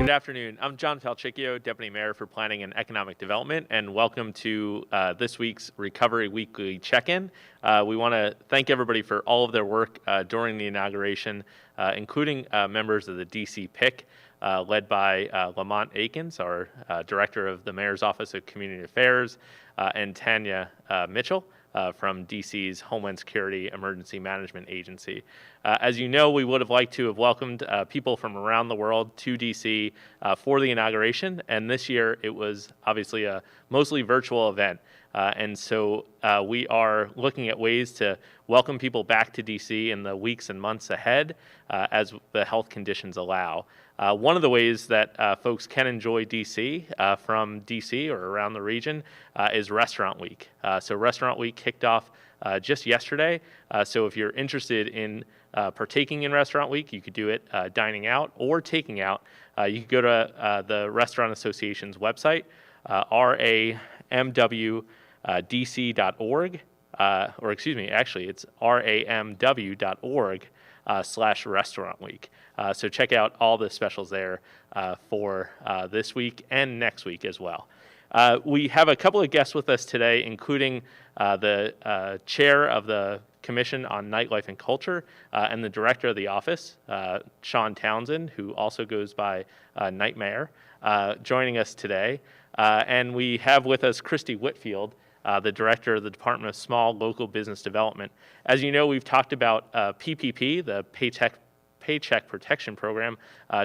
Good afternoon. I'm John Falchicchio, Deputy Mayor for Planning and Economic Development, and welcome to this week's Recovery Weekly Check-In. We want to thank everybody for all of their work during the inauguration, including members of the DC PIC, led by Lamont Akins, our Director of the Mayor's Office of Community Affairs, and Tanya Mitchell from DC's Homeland Security Emergency Management Agency. As you know, we would have liked to have welcomed people from around the world to DC for the inauguration, and this year it was obviously a mostly virtual event. And so we are looking at ways to welcome people back to DC in the weeks and months ahead as the health conditions allow. One of the ways that folks can enjoy DC from DC or around the region is Restaurant Week. So Restaurant Week kicked off just yesterday. So if you're interested in partaking in Restaurant Week, you could do it dining out or taking out. You could go to the Restaurant Association's website, ramwdc.org, or excuse me, actually it's ramw.org/Restaurant Week. So check out all the specials there for this week and next week as well. We have a couple of guests with us today, including the chair of the Commission on Nightlife and Culture and the director of the office, Sean Townsend, who also goes by Night Mayor, joining us today. And we have with us Christy Whitfield, the director of the Department of Small Local Business Development. As you know, we've talked about PPP, the Paycheck Protection Program,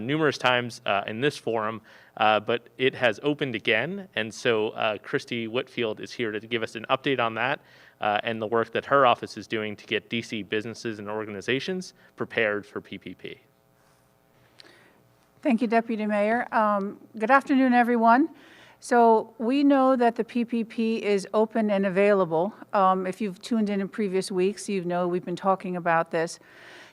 numerous times in this forum, but it has opened again, and so Christy Whitfield is here to give us an update on that and the work that her office is doing to get DC businesses and organizations prepared for PPP. Thank you, Deputy Mayor. Good afternoon, everyone. So we know that the PPP is open and available. If you've tuned in previous weeks, you know we've been talking about this.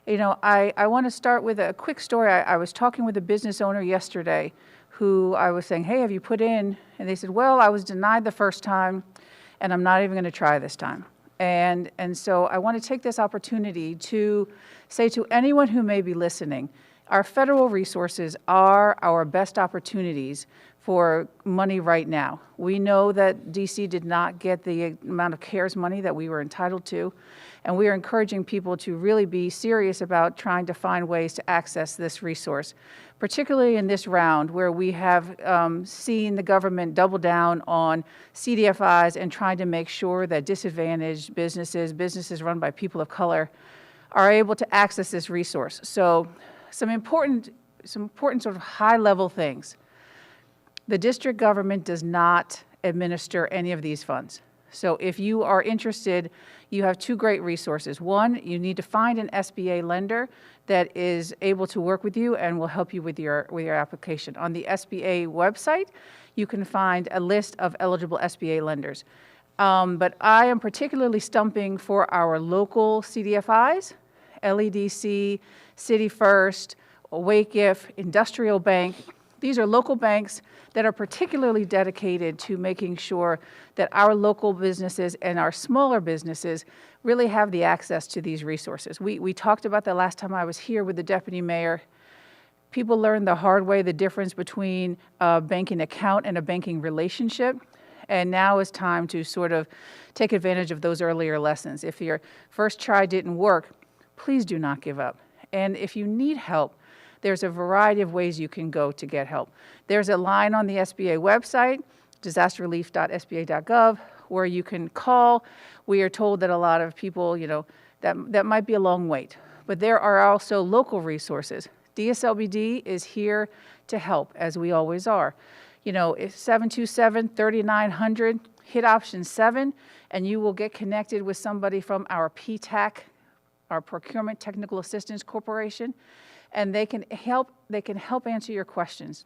You know, I want to start with a quick story. I was talking with a business owner yesterday who I was saying, hey, have you put in? And they said, well, I was denied the first time, and I'm not even going to try this time. And so I want to take this opportunity to say to anyone who may be listening, our federal resources are our best opportunities for money right now. We know that DC did not get the amount of CARES money that we were entitled to, and we are encouraging people to really be serious about trying to find ways to access this resource, particularly in this round where we have seen the government double down on CDFIs and trying to make sure that disadvantaged businesses run by people of color, are able to access this resource. So some important sort of high-level things. The district government does not administer any of these funds. So if you are interested, you have two great resources. One, you need to find an SBA lender that is able to work with you and will help you with your application. On the SBA website, you can find a list of eligible SBA lenders. But I am particularly stumping for our local CDFIs, LEDC, City First, Wake-If, Industrial Bank. These are local banks that are particularly dedicated to making sure that our local businesses and our smaller businesses really have the access to these resources. We talked about that last time I was here with the Deputy Mayor. People learned the hard way the difference between a banking account and a banking relationship. And now is time to sort of take advantage of those earlier lessons. If your first try didn't work, please do not give up. And if you need help, there's a variety of ways you can go to get help. There's a line on the SBA website, disasterrelief.sba.gov, where you can call. We are told that a lot of people, you know, that might be a long wait. But there are also local resources. DSLBD is here to help, as we always are. You know, if 727-3900, hit option 7, and you will get connected with somebody from our PTAC, our Procurement Technical Assistance Corporation, and they can help answer your questions.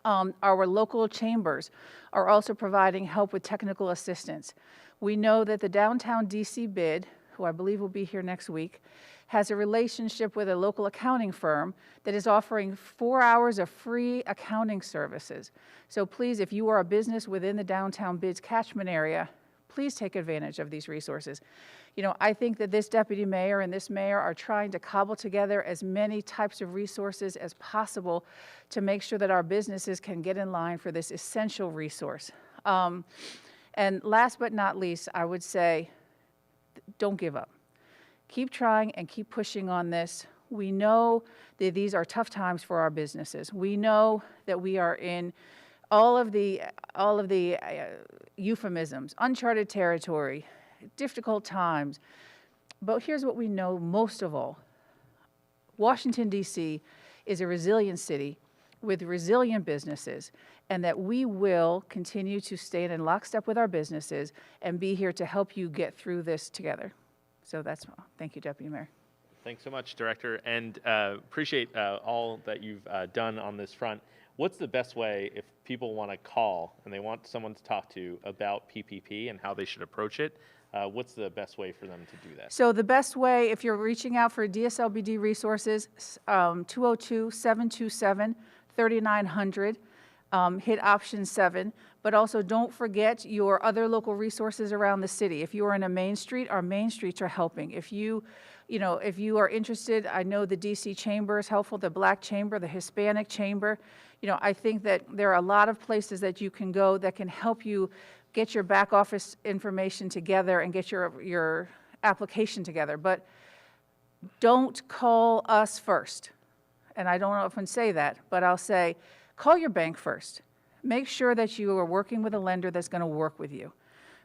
Our local chambers are also providing help with technical assistance. We know that the downtown DC BID, who I believe will be here next week, has a relationship with a local accounting firm that is offering 4 hours of free accounting services. So please, if you are a business within the downtown BID's catchment area, please take advantage of these resources. You know, I think that this deputy mayor and this mayor are trying to cobble together as many types of resources as possible to make sure that our businesses can get in line for this essential resource. And last but not least, I would say, don't give up. Keep trying and keep pushing on this. We know that these are tough times for our businesses. We know that we are in all of the euphemisms, uncharted territory, difficult times. But here's what we know most of all. Washington, D.C. is a resilient city with resilient businesses, and that we will continue to stay in lockstep with our businesses and be here to help you get through this together. So that's all. Thank you, Deputy Mayor. Thanks so much, Director, and appreciate all that you've done on this front. What's the best way if people want to call and they want someone to talk to about PPP and how they should approach it? What's the best way for them to do that? So the best way, if you're reaching out for DSLBD resources, 202-727-3900, hit option 7. But also don't forget your other local resources around the city. If you are in a main street, our main streets are helping. If you are interested, I know the DC Chamber is helpful, the Black Chamber, the Hispanic Chamber. You know, I think that there are a lot of places that you can go that can help you get your back office information together and get your application together. But don't call us first. And I don't often say that, but I'll say, call your bank first. Make sure that you are working with a lender that's going to work with you,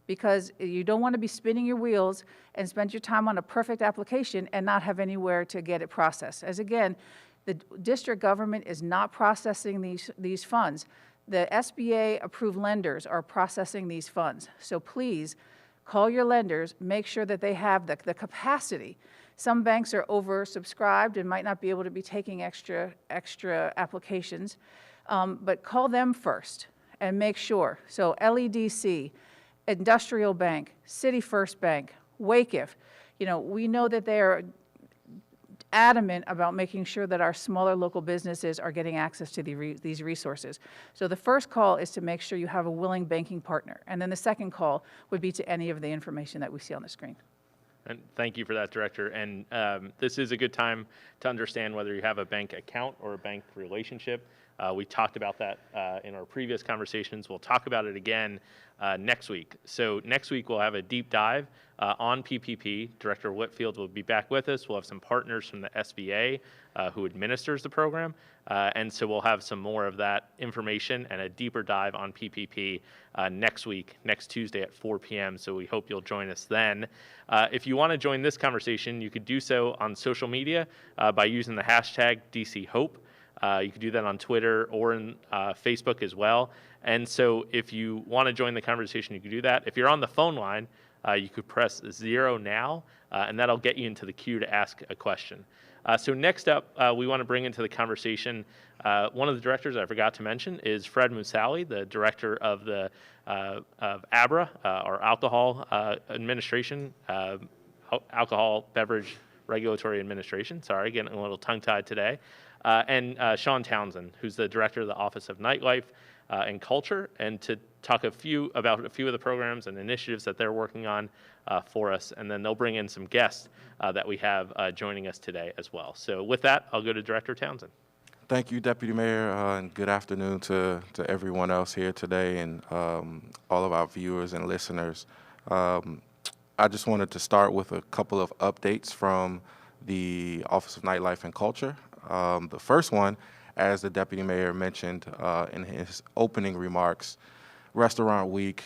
because you don't want to be spinning your wheels and spend your time on a perfect application and not have anywhere to get it processed. As again, the district government is not processing these funds. The SBA approved lenders are processing these funds. So please call your lenders, make sure that they have the capacity. Some banks are oversubscribed and might not be able to be taking extra applications. But call them first and make sure. So LEDC, Industrial Bank, City First Bank, Wakeif, you know, we know that they are adamant about making sure that our smaller local businesses are getting access to these resources. So the first call is to make sure you have a willing banking partner. And then the second call would be to any of the information that we see on the screen. And thank you for that, Director. And this is a good time to understand whether you have a bank account or a bank relationship. We talked about that in our previous conversations. We'll talk about it again next week. So next week we'll have a deep dive on PPP. Director Whitfield will be back with us. We'll have some partners from the SBA who administers the program. And so we'll have some more of that information and a deeper dive on PPP next week, next Tuesday at 4 p.m. So we hope you'll join us then. If you want to join this conversation, you could do so on social media by using the hashtag DCHope. You can do that on Twitter or in Facebook as well. And so if you want to join the conversation, you can do that. If you're on the phone line, you could press 0 now, and that'll get you into the queue to ask a question. So next up, we want to bring into the conversation one of the directors I forgot to mention is Fred Musali, the director of the of ABRA, or Alcohol Administration, Alcohol Beverage Regulatory Administration. Sorry, getting a little tongue-tied today. And Sean Townsend, who's the director of the Office of Nightlife and Culture, and to talk about a few of the programs and initiatives that they're working on for us. And then they'll bring in some guests that we have joining us today as well. So with that, I'll go to Director Townsend. Thank you, Deputy Mayor, and good afternoon to everyone else here today and all of our viewers and listeners. I just wanted to start with a couple of updates from the Office of Nightlife and Culture. The first one, as the Deputy Mayor mentioned in his opening remarks, Restaurant Week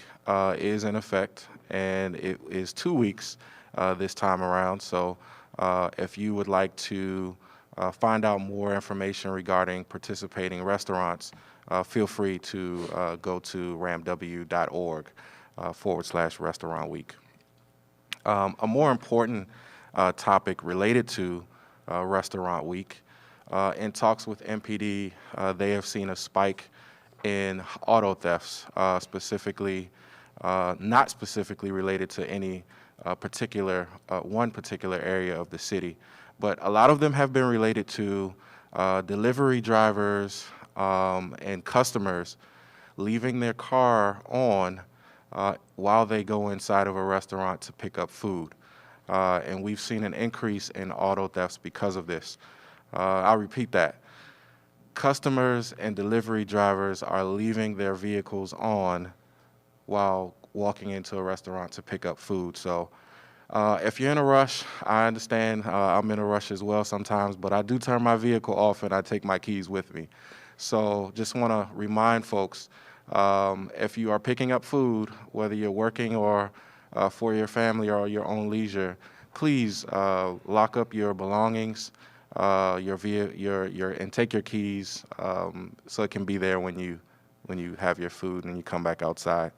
is in effect, and it is 2 weeks this time around. So if you would like to find out more information regarding participating restaurants, feel free to go to ramw.org /Restaurant Week. A more important topic related to Restaurant Week, in talks with MPD, they have seen a spike in auto thefts, not specifically related to any one particular area of the city, but a lot of them have been related to delivery drivers and customers leaving their car on while they go inside of a restaurant to pick up food. And we've seen an increase in auto thefts because of this. I'll repeat that. Customers and delivery drivers are leaving their vehicles on while walking into a restaurant to pick up food. So if you're in a rush, I understand. I'm in a rush as well sometimes, but I do turn my vehicle off and I take my keys with me. So just want to remind folks, if you are picking up food, whether you're working or for your family or your own leisure, please lock up your belongings, and take your keys so it can be there when you have your food and you come back outside.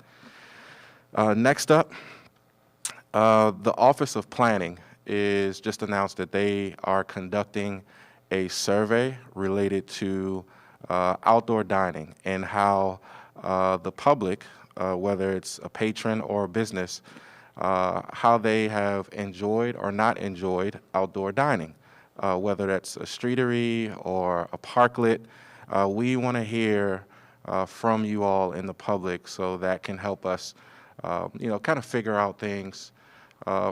Next up, the Office of Planning is just announced that they are conducting a survey related to outdoor dining and how the public, whether it's a patron or a business, how they have enjoyed or not enjoyed outdoor dining, whether that's a streetery or a parklet. We want to hear from you all in the public so that can help us, kind of figure out things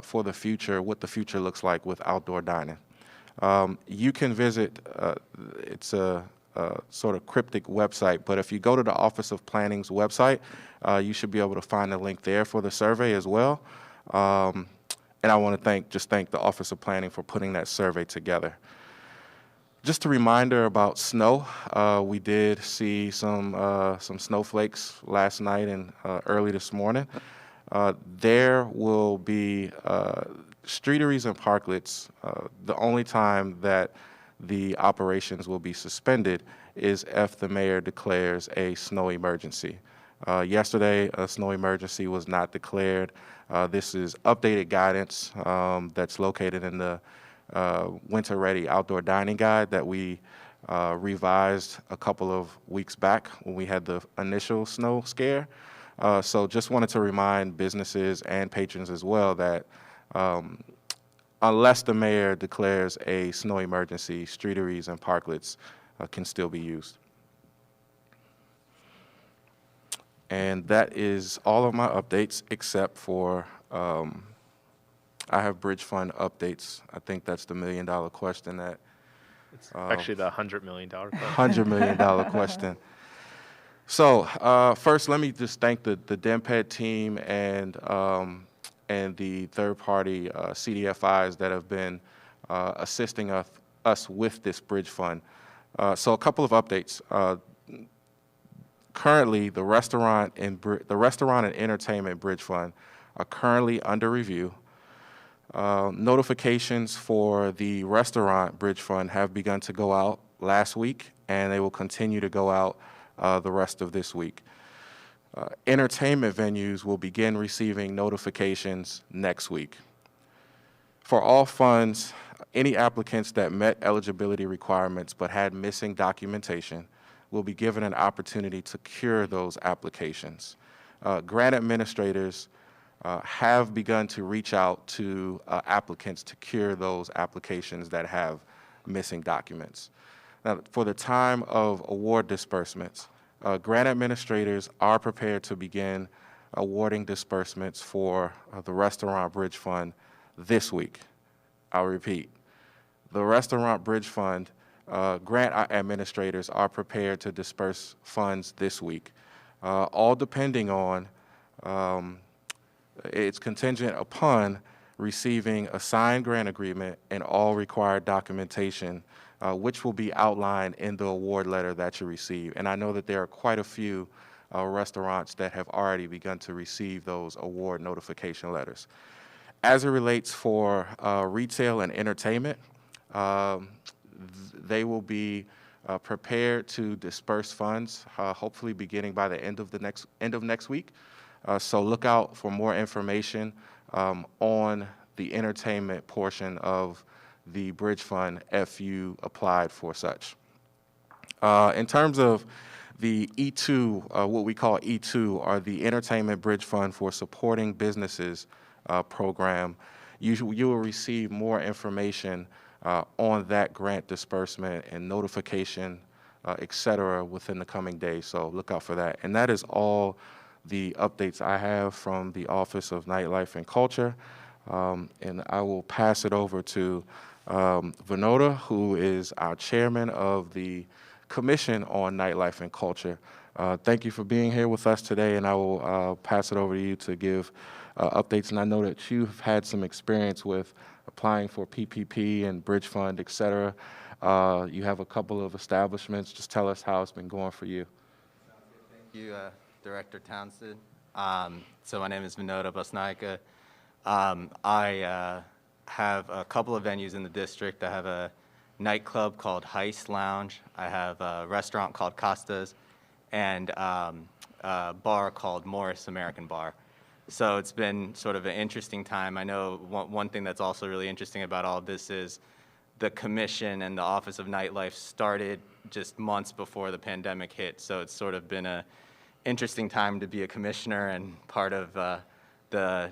for the future, what the future looks like with outdoor dining. You can visit, it's a sort of cryptic website, but if you go to the Office of Planning's website, you should be able to find a link there for the survey as well. And I want to thank the Office of Planning for putting that survey together. Just a reminder about snow. We did see some snowflakes last night and early this morning. There will be streeteries and parklets. The only time that the operations will be suspended is if the mayor declares a snow emergency. Yesterday, a snow emergency was not declared. This is updated guidance that's located in the Winter Ready Outdoor Dining Guide that we revised a couple of weeks back when we had the initial snow scare. So just wanted to remind businesses and patrons as well that unless the mayor declares a snow emergency, streeteries and parklets can still be used. And that is all of my updates except for I have bridge fund updates. I think that's the $1 million question that. It's actually the $100 million question. $100 million question. So first, let me just thank the DMPED team and the third-party CDFIs that have been assisting us with this bridge fund. So a couple of updates. Currently, the restaurant and entertainment bridge fund are currently under review. Notifications for the restaurant bridge fund have begun to go out last week, and they will continue to go out the rest of this week. Entertainment venues will begin receiving notifications next week. For all funds, any applicants that met eligibility requirements but had missing documentation will be given an opportunity to cure those applications. Grant administrators have begun to reach out to applicants to cure those applications that have missing documents. Now, for the time of award disbursements, grant administrators are prepared to begin awarding disbursements for the Restaurant Bridge Fund this week. I'll repeat, the Restaurant Bridge Fund, grant administrators are prepared to disperse funds this week, all depending on, it's contingent upon receiving a signed grant agreement and all required documentation, which will be outlined in the award letter that you receive. And I know that there are quite a few restaurants that have already begun to receive those award notification letters. As it relates for retail and entertainment, they will be prepared to disperse funds, hopefully beginning by the end of next week. So look out for more information on the entertainment portion of the bridge fund if you applied for such. In terms of the E2, what we call E2, or the Entertainment Bridge Fund for Supporting Businesses program, you will receive more information on that grant disbursement and notification, et cetera, within the coming days. So look out for that. And that is all the updates I have from the Office of Nightlife and Culture, and I will pass it over to Vinoda, who is our chairman of the Commission on Nightlife and Culture. Thank you for being here with us today, and I will pass it over to you to give updates. And I know that you've had some experience with applying for PPP and Bridge Fund, et cetera. You have a couple of establishments. Just tell us how it's been going for you. Thank you, Director Townsend. So my name is Vinoda Bosnaika. I have a couple of venues in the district. I have a nightclub called Heist Lounge. I have a restaurant called Costa's, and a bar called Morris American Bar. So it's been sort of an interesting time. I know one thing that's also really interesting about all of this is the commission and the Office of Nightlife started just months before the pandemic hit. So it's sort of been an interesting time to be a commissioner and part of the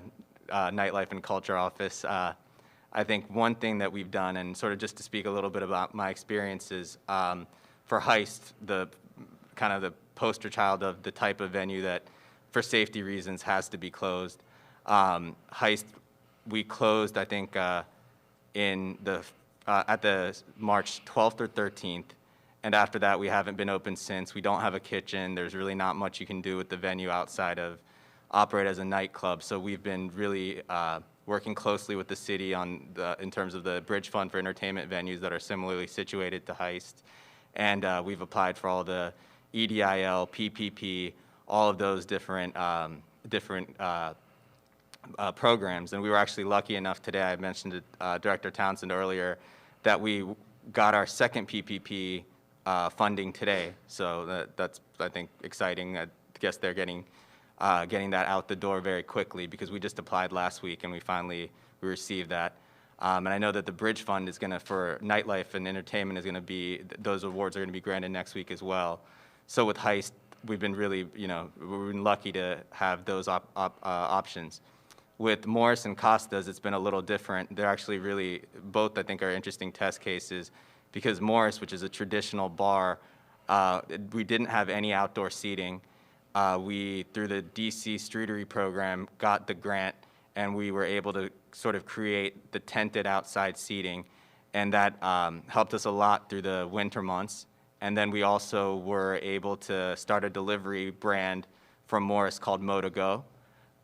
Nightlife and Culture Office. I think one thing that we've done, and sort of just to speak a little bit about my experiences, for Heist, the kind of the poster child of the type of venue that, for safety reasons, has to be closed. Heist, we closed, I think, in the at the March 12th or 13th, and after that, we haven't been open since. We don't have a kitchen. There's really not much you can do with the venue outside of operate as a nightclub. So we've been really working closely with the city on in terms of the Bridge Fund for entertainment venues that are similarly situated to Heist, and we've applied for all the EDIL, PPP, all of those different programs. And we were actually lucky enough today, I mentioned to Director Townsend earlier, that we got our second PPP funding today. So that's, I think, exciting. I guess they're getting that out the door very quickly, because we just applied last week and we received that. And I know that the Bridge Fund is going to, for nightlife and entertainment, is going to be, those awards are going to be granted next week as well. So with Heist, we've been really, we've been lucky to have those options. With Morris and Costa's, it's been a little different. They're actually really, both I think are interesting test cases, because Morris, which is a traditional bar, we didn't have any outdoor seating. We, through the DC Streetery program, got the grant, and we were able to sort of create the tented outside seating, and that helped us a lot through the winter months. And then we also were able to start a delivery brand from Morris called Mo2Go.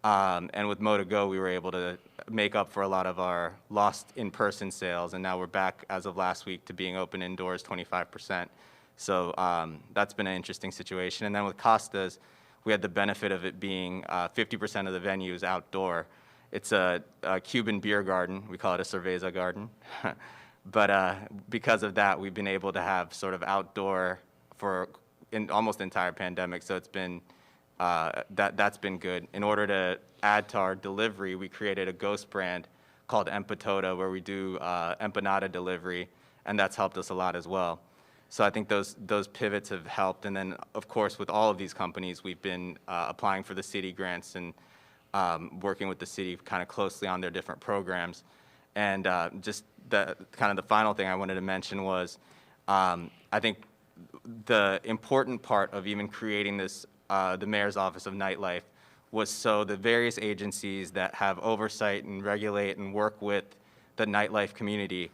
And with Mo2Go, we were able to make up for a lot of our lost in-person sales, and now we're back, as of last week, to being open indoors 25%. So that's been an interesting situation. And then with Costa's, we had the benefit of it being 50% of the venue is outdoor. It's a Cuban beer garden. We call it a cerveza garden. But because of that, we've been able to have sort of outdoor for almost the entire pandemic. So it's been, that's been good. In order to add to our delivery, we created a ghost brand called Empatoda, where we do empanada delivery, and that's helped us a lot as well. So I think those pivots have helped. And then, of course, with all of these companies, we've been applying for the city grants and working with the city kind of closely on their different programs. And just the final thing I wanted to mention was, I think the important part of even creating this, the Mayor's Office of Nightlife, was so the various agencies that have oversight and regulate and work with the nightlife community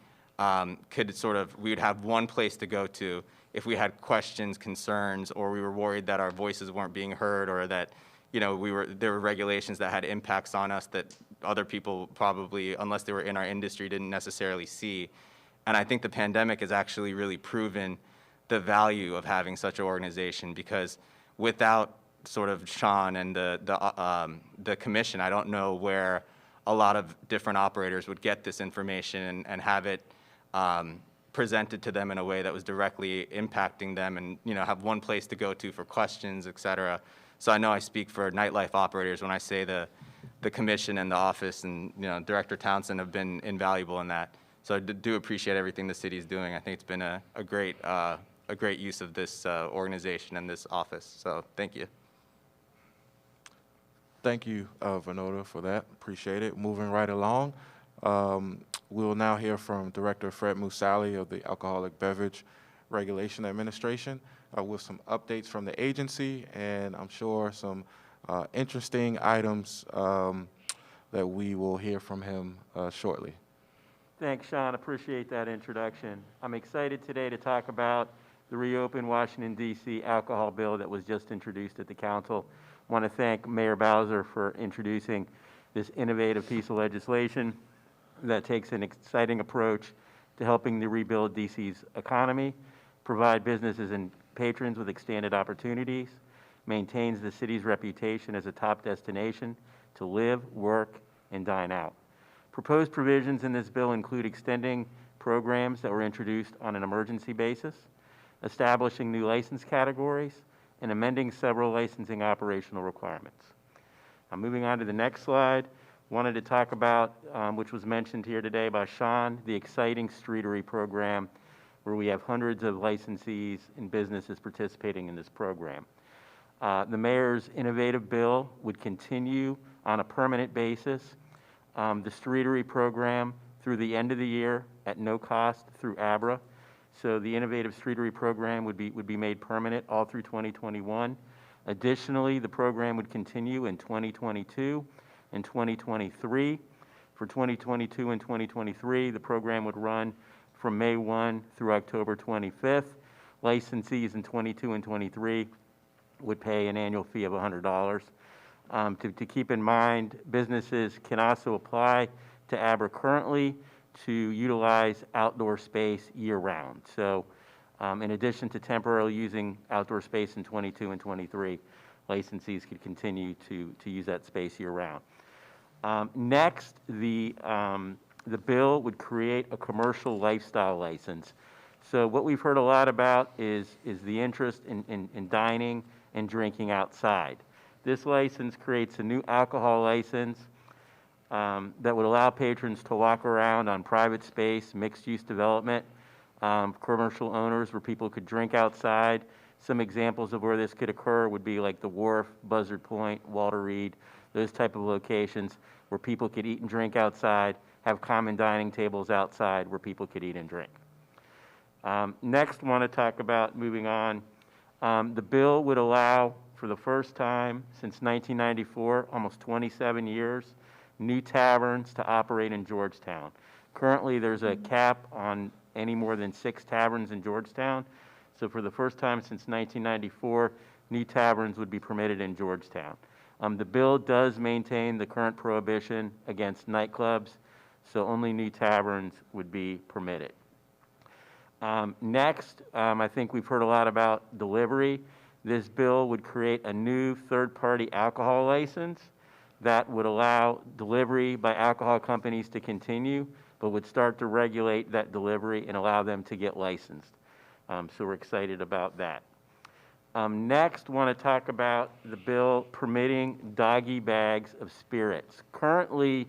could sort of, we would have one place to go to if we had questions, concerns, or we were worried that our voices weren't being heard, or that, there were regulations that had impacts on us that other people probably, unless they were in our industry, didn't necessarily see. And I think the pandemic has actually really proven the value of having such an organization, because without sort of Sean and the commission, I don't know where a lot of different operators would get this information and have it presented to them in a way that was directly impacting them, and have one place to go to for questions, et cetera. So I know I speak for nightlife operators when I say the commission and the office and Director Townsend have been invaluable in that. So I do appreciate everything the city is doing. I think it's been a great use of this organization and this office. So thank you. Thank you, Vinoda, for that. Appreciate it. Moving right along, we'll now hear from Director Fred Musali of the Alcoholic Beverage Regulation Administration with some updates from the agency, and I'm sure some interesting items that we will hear from him shortly. Thanks, Sean. Appreciate that introduction. I'm excited today to talk about the reopened Washington, D.C. alcohol bill that was just introduced at the council. I want to thank Mayor Bowser for introducing this innovative piece of legislation that takes an exciting approach to helping to rebuild D.C.'s economy, provide businesses and patrons with extended opportunities, maintains the city's reputation as a top destination to live, work, and dine out. Proposed provisions in this bill include extending programs that were introduced on an emergency basis, establishing new license categories, and amending several licensing operational requirements. Now, moving on to the next slide, wanted to talk about, which was mentioned here today by Sean, the exciting streetery program, where we have hundreds of licensees and businesses participating in this program. The mayor's innovative bill would continue on a permanent basis the streetery program through the end of the year at no cost through ABRA. So the innovative streetery program would be made permanent all through 2021. Additionally, the program would continue in 2022 and 2023. For 2022 and 2023, the program would run from May 1 through October 25th. Licensees in 22 and 23 would pay an annual fee of $100. To keep in mind, businesses can also apply to ABRA currently to utilize outdoor space year-round. So in addition to temporarily using outdoor space in 22 and 23, licensees could continue to use that space year-round. Next, the bill would create a commercial lifestyle license. So what we've heard a lot about is the interest in dining and drinking outside. This license creates a new alcohol license that would allow patrons to walk around on private space, mixed-use development, commercial owners where people could drink outside. Some examples of where this could occur would be like the Wharf, Buzzard Point, Walter Reed, those type of locations where people could eat and drink outside, have common dining tables outside where people could eat and drink. Next, want to talk about, moving on, the bill would allow, for the first time since 1994, almost 27 years, new taverns to operate in Georgetown. Currently, there's a cap on any more than 6 taverns in Georgetown. So for the first time since 1994, new taverns would be permitted in Georgetown. The bill does maintain the current prohibition against nightclubs, so only new taverns would be permitted. Next, I think we've heard a lot about delivery. This bill would create a new third-party alcohol license that would allow delivery by alcohol companies to continue, but would start to regulate that delivery and allow them to get licensed. So we're excited about that. Next, want to talk about the bill permitting doggy bags of spirits. Currently,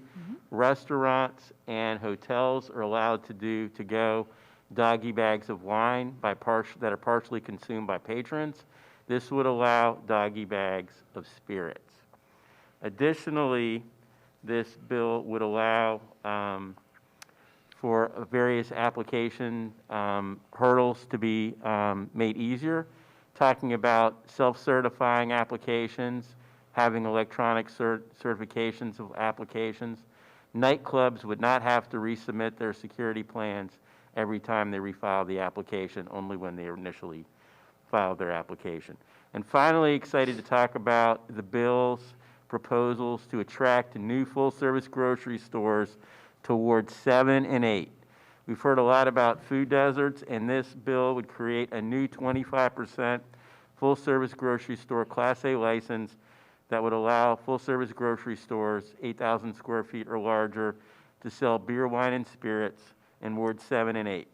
restaurants and hotels are allowed to do to-go doggy bags of wine that are partially consumed by patrons. This would allow doggy bags of spirits. Additionally, this bill would allow for various application hurdles to be made easier, talking about self-certifying applications, having electronic certifications of applications. Nightclubs would not have to resubmit their security plans every time they refile the application, only when they initially filed their application. And finally, excited to talk about the bill's proposals to attract new full-service grocery stores towards 7 and 8. We've heard a lot about food deserts, and this bill would create a new 25% full-service grocery store Class A license that would allow full-service grocery stores, 8,000 square feet or larger, to sell beer, wine, and spirits in wards 7 and 8.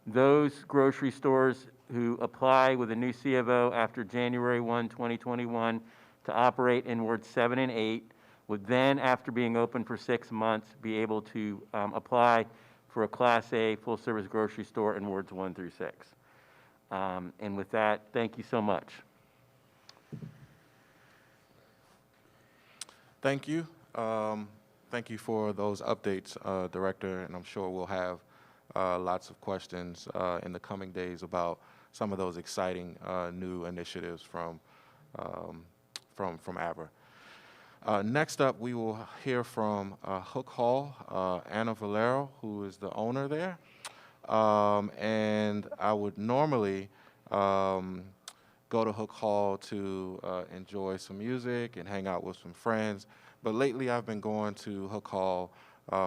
Those grocery stores who apply with a new C of O after January 1, 2021 to operate in wards 7 and 8 would then, after being open for 6 months, be able to apply for a Class A full-service grocery store in wards 1 through 6. And with that, thank you so much. Thank you. Thank you for those updates, Director, and I'm sure we'll have lots of questions in the coming days about some of those exciting new initiatives from from ABRA. Next up, we will hear from Hook Hall, Anna Valero, who is the owner there. And I would normally go to Hook Hall to enjoy some music and hang out with some friends. But lately, I've been going to Hook Hall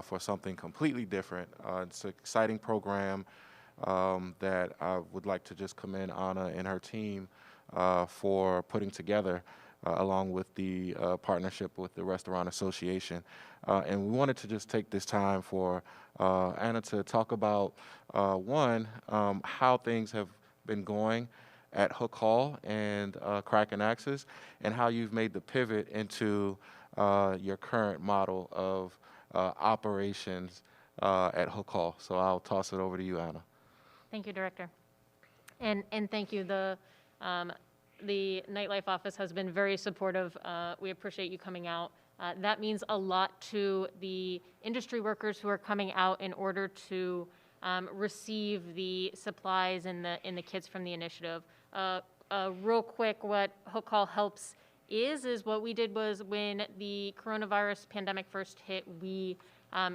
for something completely different. It's an exciting program that I would like to just commend Anna and her team for putting together, along with the partnership with the Restaurant Association. And we wanted to just take this time for Anna to talk about, one, how things have been going at Hook Hall and Kraken Access, and how you've made the pivot into your current model of operations at Hook Hall. So I'll toss it over to you, Anna. Thank you, Director. And thank you. The Nightlife Office has been very supportive. We appreciate you coming out. That means a lot to the industry workers who are coming out in order to receive the supplies and the kits from the initiative. Real quick, what Hook Hall Helps is what we did was when the coronavirus pandemic first hit, we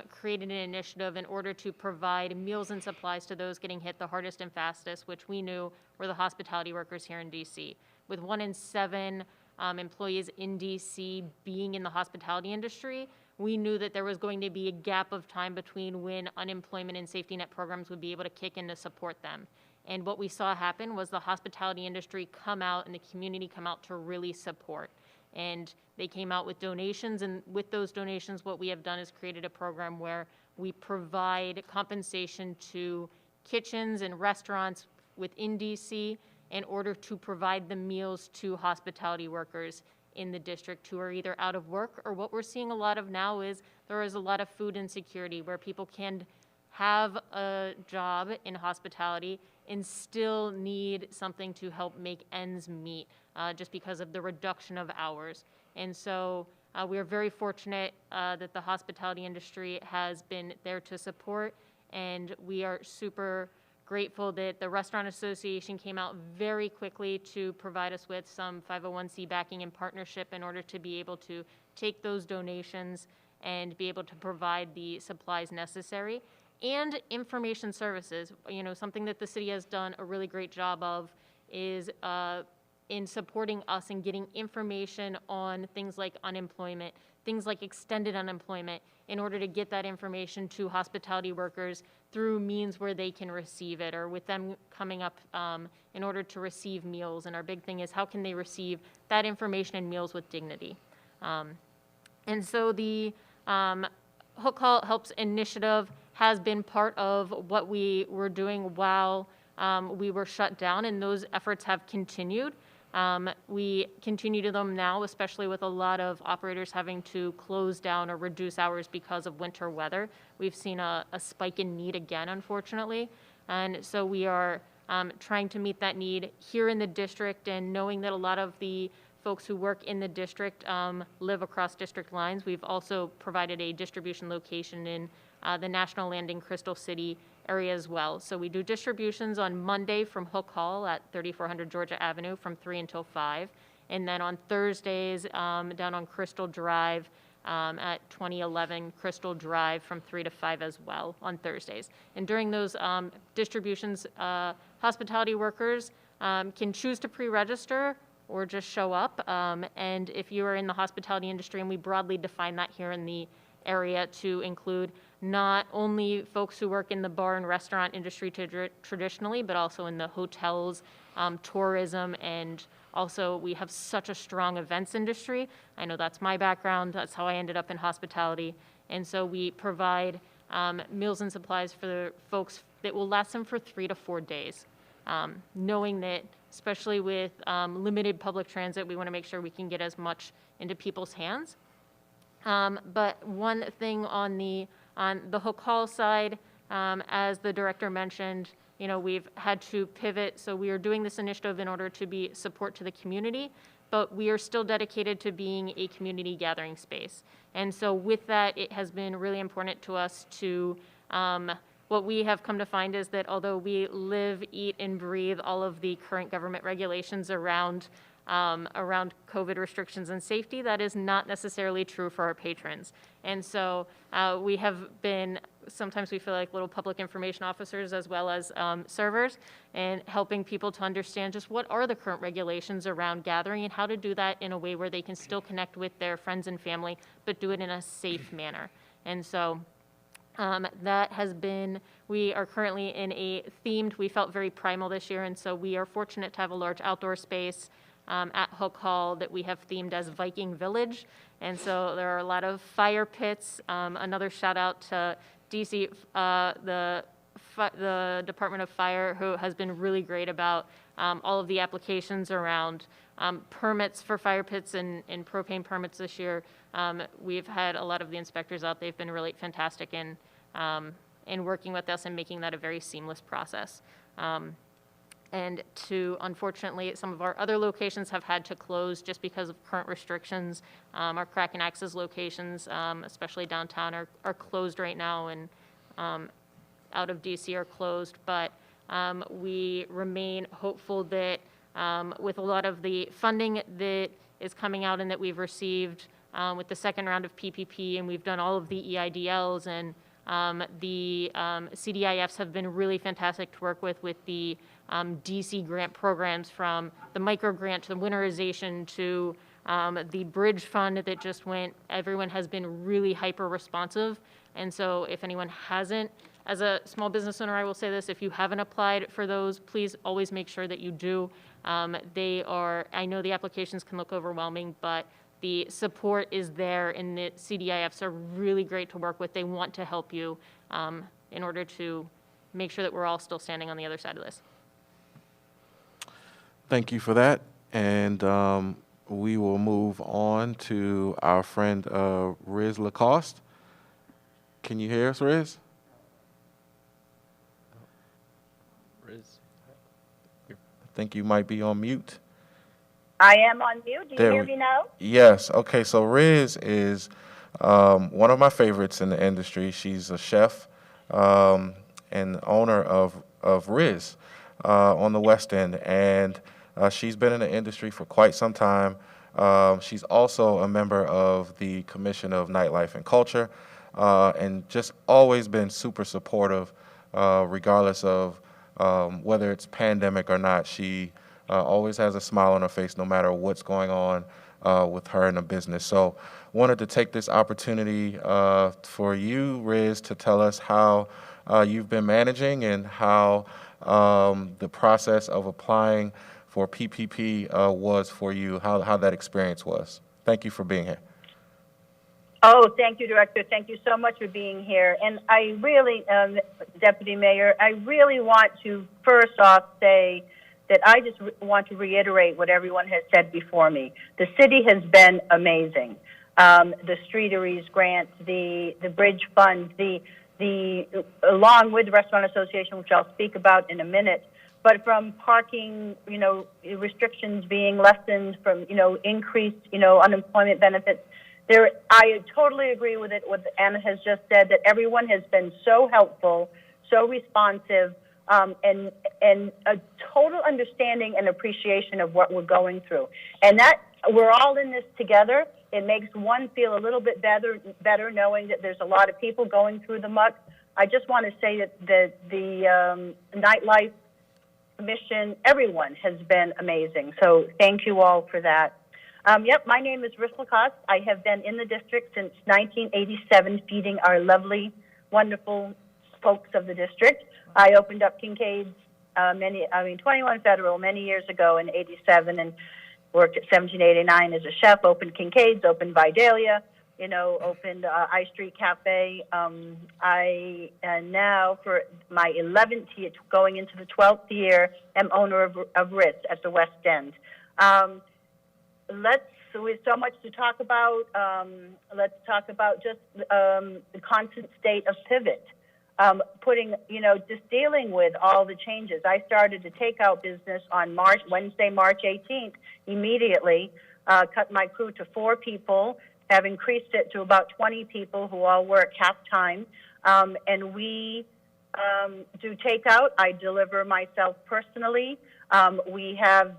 created an initiative in order to provide meals and supplies to those getting hit the hardest and fastest, which we knew were the hospitality workers here in DC. With 1 in 7 employees in DC being in the hospitality industry, we knew that there was going to be a gap of time between when unemployment and safety net programs would be able to kick in to support them. And what we saw happen was the hospitality industry come out and the community come out to really support. And they came out with donations, and with those donations, what we have done is created a program where we provide compensation to kitchens and restaurants within DC in order to provide the meals to hospitality workers in the district who are either out of work, or what we're seeing a lot of now is there is a lot of food insecurity where people can have a job in hospitality and still need something to help make ends meet just because of the reduction of hours. And so we are very fortunate that the hospitality industry has been there to support, and we are super grateful that the Restaurant Association came out very quickly to provide us with some 501c backing and partnership in order to be able to take those donations and be able to provide the supplies necessary. And information services, you know, something that the city has done a really great job of is in supporting us and getting information on things like unemployment, things like extended unemployment, in order to get that information to hospitality workers through means where they can receive it, or with them coming up in order to receive meals. And our big thing is how can they receive that information and meals with dignity. And so the Hook Hall Helps initiative has been part of what we were doing while we were shut down, and those efforts have continued. We continue to them now, especially with a lot of operators having to close down or reduce hours because of winter weather. We've seen a spike in need again, unfortunately. And so we are trying to meet that need here in the district, and knowing that a lot of the folks who work in the district live across district lines. We've also provided a distribution location in the National Landing Crystal City area as well. So we do distributions on Monday from Hook Hall at 3400 Georgia Avenue from 3 until 5. And then on Thursdays down on Crystal Drive at 2011 Crystal Drive from 3 to 5 as well on Thursdays. And during those distributions, hospitality workers can choose to pre-register or just show up. And if you are in the hospitality industry, and we broadly define that here in the area to include not only folks who work in the bar and restaurant industry traditionally, but also in the hotels, tourism, and also we have such a strong events industry. I know that's my background. That's how I ended up in hospitality. And so we provide meals and supplies for the folks that will last them for 3 to 4 days. Knowing that, especially with limited public transit, we want to make sure we can get as much into people's hands. But one thing on the Hook Hall side, as the director mentioned, you know, we've had to pivot. So we are doing this initiative in order to be support to the community, but we are still dedicated to being a community gathering space. And so with that, it has been really important to us to, what we have come to find is that although we live, eat, and breathe all of the current government regulations around around COVID restrictions and safety, that is not necessarily true for our patrons. And so we have been, sometimes we feel like little public information officers as well as servers, and helping people to understand just what are the current regulations around gathering and how to do that in a way where they can still connect with their friends and family, but do it in a safe manner. And so that has been, we are currently in a themed, we felt very primal this year, and so we are fortunate to have a large outdoor space at Hook Hall that we have themed as Viking Village. And so there are a lot of fire pits. Another shout out to DC, the Department of Fire, who has been really great about all of the applications around permits for fire pits and propane permits this year. We've had a lot of the inspectors out. They've been really fantastic in working with us and making that a very seamless process. And unfortunately, some of our other locations have had to close just because of current restrictions. Our Crack and Axes locations, especially downtown, are closed right now, and out of DC are closed. But we remain hopeful that with a lot of the funding that is coming out and that we've received with the second round of PPP, and we've done all of the EIDLs, and the CDIFs have been really fantastic to work with the DC grant programs, from the micro grant to the winterization to the bridge fund that just went. Everyone has been really hyper responsive. And so if anyone hasn't, as a small business owner, I will say this: if you haven't applied for those, please always make sure that you do. I know the applications can look overwhelming, but the support is there, and the CDIFs are really great to work with. They want to help you in order to make sure that we're all still standing on the other side of this. Thank you for that. And we will move on to our friend Riz Lacoste. Can you hear us, Riz? Riz? I think you might be on mute. I am on mute. Do you hear me now? Yes. Okay. So Riz is one of my favorites in the industry. She's a chef and owner of Riz on the West End, and she's been in the industry for quite some time. She's also a member of the Commission of Nightlife and Culture, and just always been super supportive, regardless of whether it's pandemic or not. She always has a smile on her face no matter what's going on with her in the business. So wanted to take this opportunity for you, Riz, to tell us how you've been managing and how the process of applying for PPP was for you, how that experience was. Thank you for being here. Oh, thank you, Director. Thank you so much for being here. And I really, Deputy Mayor, I really want to first off say that I just want to reiterate what everyone has said before me. The city has been amazing. The Streeteries grant, the bridge fund, along with the Restaurant Association, which I'll speak about in a minute, but from parking, restrictions being lessened, from, increased, unemployment benefits. I totally agree with what Anna has just said, that everyone has been so helpful, so responsive, and a total understanding and appreciation of what we're going through. And that we're all in this together. It makes one feel a little bit better knowing that there's a lot of people going through the muck. I just want to say that the Nightlife Commission, everyone has been amazing. So thank you all for that. Yep, my name is Riz Lacoste. I have been in the district since 1987, feeding our lovely, wonderful folks of the district. I opened up Kincaid's 21 Federal many years ago in 87, and worked at 1789 as a chef, opened Kincaid's, opened Vidalia, opened I Street Cafe. I now, for my 11th year, going into the 12th year, am owner of Riz at the West End. With so much to talk about, let's talk about just the constant state of pivot. Just dealing with all the changes. I started a takeout business on Wednesday, March 18th, immediately, cut my crew to 4 people, have increased it to about 20 people who all work half-time, and we do takeout. I deliver myself personally. We have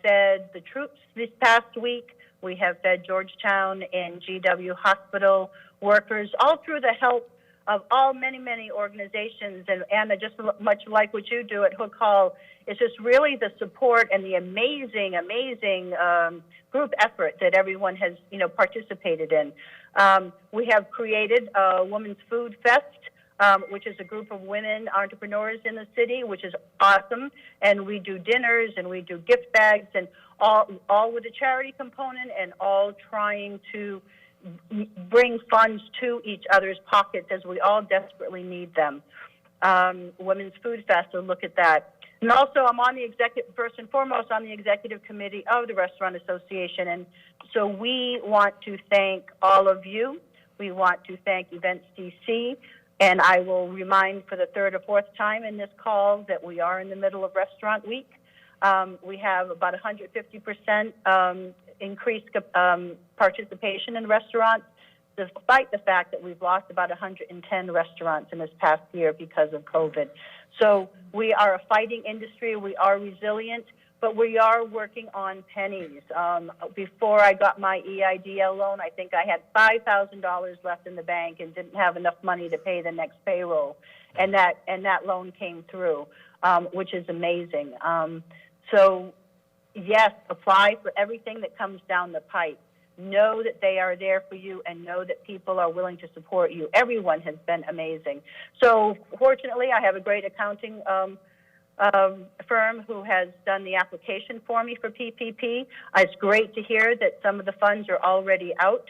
fed the troops this past week. We have fed Georgetown and GW hospital workers, all through the help of many organizations. And Anna, just much like what you do at Hook Hall, it's just really the support and the amazing group effort that everyone has, participated in. We have created a Women's Food Fest, which is a group of women entrepreneurs in the city, which is awesome. And we do dinners and we do gift bags, and all with a charity component, and all trying to bring funds to each other's pockets as we all desperately need them. Women's Food Fest, so look at that. And also, I'm on the first and foremost, on the executive committee of the Restaurant Association. And so we want to thank all of you. We want to thank Events DC. And I will remind for the third or fourth time in this call that we are in the middle of Restaurant Week. We have about 150% increased participation in restaurants, despite the fact that we've lost about 110 restaurants in this past year because of COVID. So we are a fighting industry. We are resilient, but we are working on pennies. Before I got my EIDL loan, I think I had $5,000 left in the bank and didn't have enough money to pay the next payroll, and that loan came through, which is amazing. So yes, apply for everything that comes down the pipe. Know that they are there for you, and know that people are willing to support you. Everyone has been amazing. So fortunately, I have a great accounting firm who has done the application for me for PPP. It's great to hear that some of the funds are already out.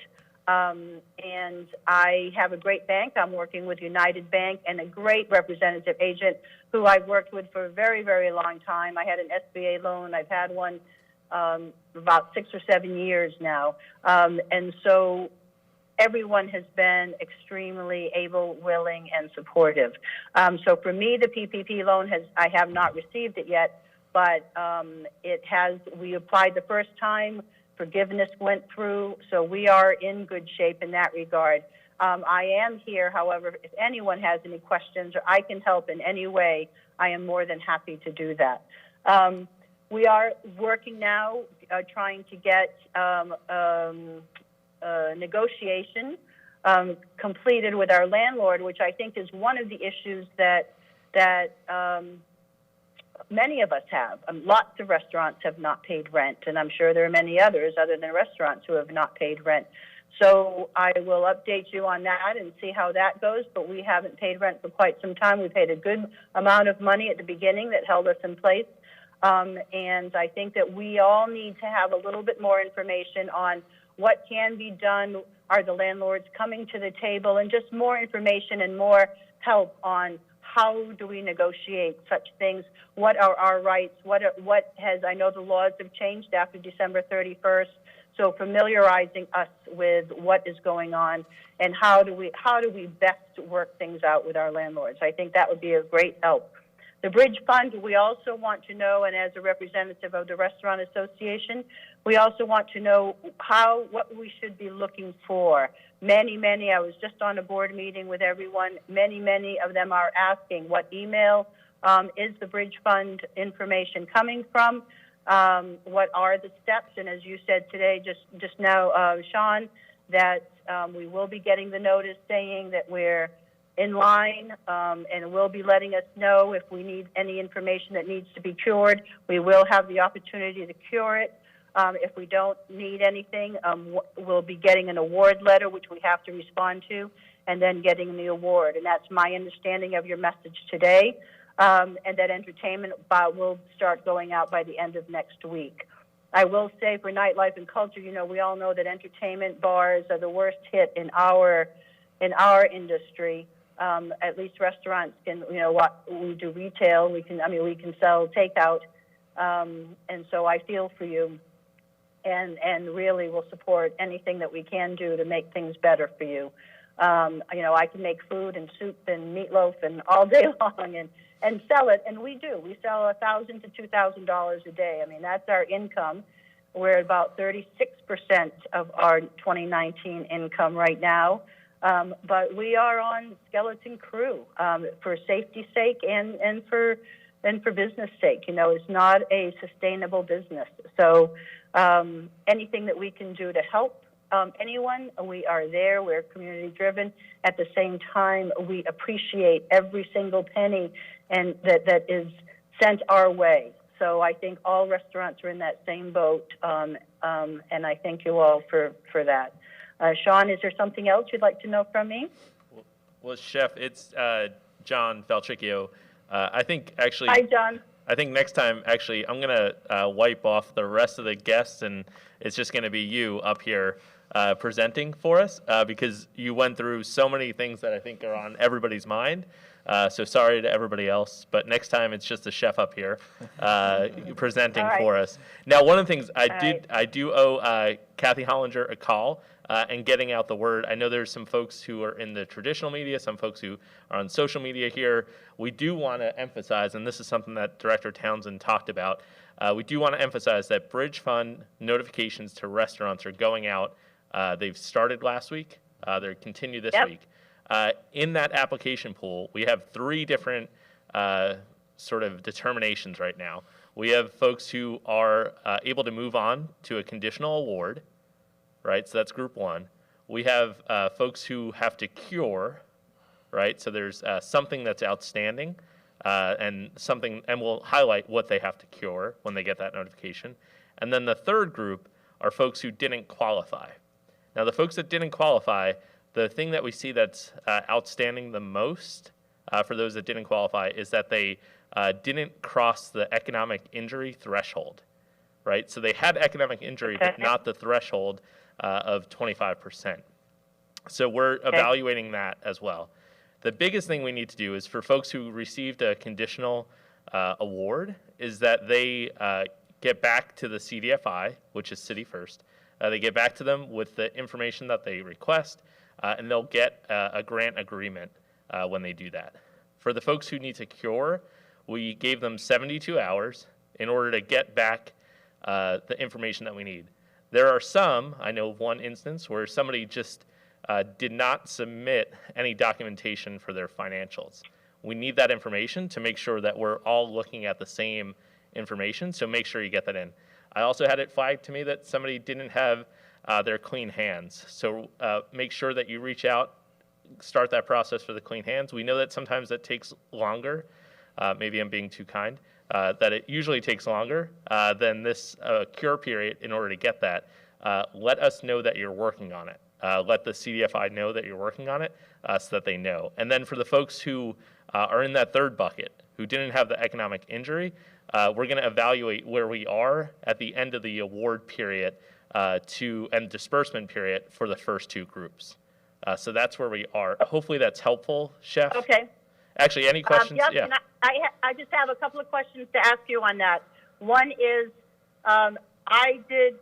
And I have a great bank. I'm working with United Bank, and a great representative agent who I've worked with for a very, very long time. I had an SBA loan. I've had one about 6 or 7 years now. And so everyone has been extremely able, willing, and supportive. So for me, the PPP loan I have not received it yet, but we applied the first time. Forgiveness went through, so we are in good shape in that regard. I am here, however, if anyone has any questions or I can help in any way, I am more than happy to do that. We are working now, trying to get negotiation completed with our landlord, which I think is one of the issues that many of us have. Lots of restaurants have not paid rent, and I'm sure there are many others other than restaurants who have not paid rent. So I will update you on that and see how that goes, but we haven't paid rent for quite some time. We paid a good amount of money at the beginning that held us in place, and I think that we all need to have a little bit more information on what can be done. Are the landlords coming to the table? And just more information and more help on how do we negotiate such things? What are our rights? I know the laws have changed after December 31st, so familiarizing us with what is going on and how do we best work things out with our landlords. I think that would be a great help. The Bridge Fund, we also want to know, and as a representative of the Restaurant Association, we also want to know what we should be looking for. Many, I was just on a board meeting with everyone. Many of them are asking what email is the Bridge Fund information coming from? What are the steps? And as you said today, just now, Sean, that we will be getting the notice saying that we're in line, and will be letting us know if we need any information that needs to be cured. We will have the opportunity to cure it. If we don't need anything, we'll be getting an award letter, which we have to respond to, and then getting the award. And that's my understanding of your message today, and that entertainment will start going out by the end of next week. I will say for nightlife and culture, we all know that entertainment bars are the worst hit in our industry. At least restaurants can, what we do retail, we can sell takeout. And so I feel for you and really will support anything that we can do to make things better for you. I can make food and soup and meatloaf and all day long and sell it. And we do. We sell $1,000 to $2,000 a day. I mean, that's our income. We're at about 36% of our 2019 income right now. But we are on skeleton crew for safety's sake and for business sake. You know, it's not a sustainable business. So anything that we can do to help anyone, we are there. We're community driven. At the same time, we appreciate every single penny and that is sent our way. So I think all restaurants are in that same boat, and I thank you all for that. Sean, is there something else you'd like to know from me? Well, Chef, it's John Falchicchio. I think actually. Hi, John. I think next time, actually, I'm going to wipe off the rest of the guests, and it's just going to be you up here presenting for us because you went through so many things that I think are on everybody's mind. So sorry to everybody else, but next time it's just the chef up here presenting for us. Now, one of the things I do owe Kathy Hollinger a call and getting out the word. I know there's some folks who are in the traditional media, some folks who are on social media here. We do want to emphasize, and this is something that Director Townsend talked about, we do want to emphasize that Bridge Fund notifications to restaurants are going out. They've started last week. They're continue this week. In that application pool, we have 3 different sort of determinations right now. We have folks who are able to move on to a conditional award, right? So that's group 1. We have folks who have to cure, right? So there's something that's outstanding and we'll highlight what they have to cure when they get that notification. And then the third group are folks who didn't qualify. Now, the folks that didn't qualify, the thing that we see that's outstanding the most for those that didn't qualify is that they didn't cross the economic injury threshold, right? So they had economic injury, but not the threshold of 25%. So we're evaluating that as well. The biggest thing we need to do is for folks who received a conditional award is that they get back to the CDFI, which is City First. They get back to them with the information that they request, and they'll get a grant agreement when they do that. For the folks who need to cure, we gave them 72 hours in order to get back the information that we need. There are some, I know of one instance, where somebody just did not submit any documentation for their financials. We need that information to make sure that we're all looking at the same information, so make sure you get that in. I also had it flagged to me that somebody didn't have their clean hands. So make sure that you reach out, start that process for the clean hands. We know that sometimes that takes longer. Maybe I'm being too kind. That it usually takes longer than this cure period in order to get that. Let us know that you're working on it. Let the CDFI know that you're working on it so that they know. And then for the folks who are in that third bucket, who didn't have the economic injury, we're going to evaluate where we are at the end of the award period and disbursement period for the first 2 groups. So that's where we are. Hopefully that's helpful, Chef. Okay. Actually, any questions? Yep, and I just have a couple of questions to ask you on that. One is, I did,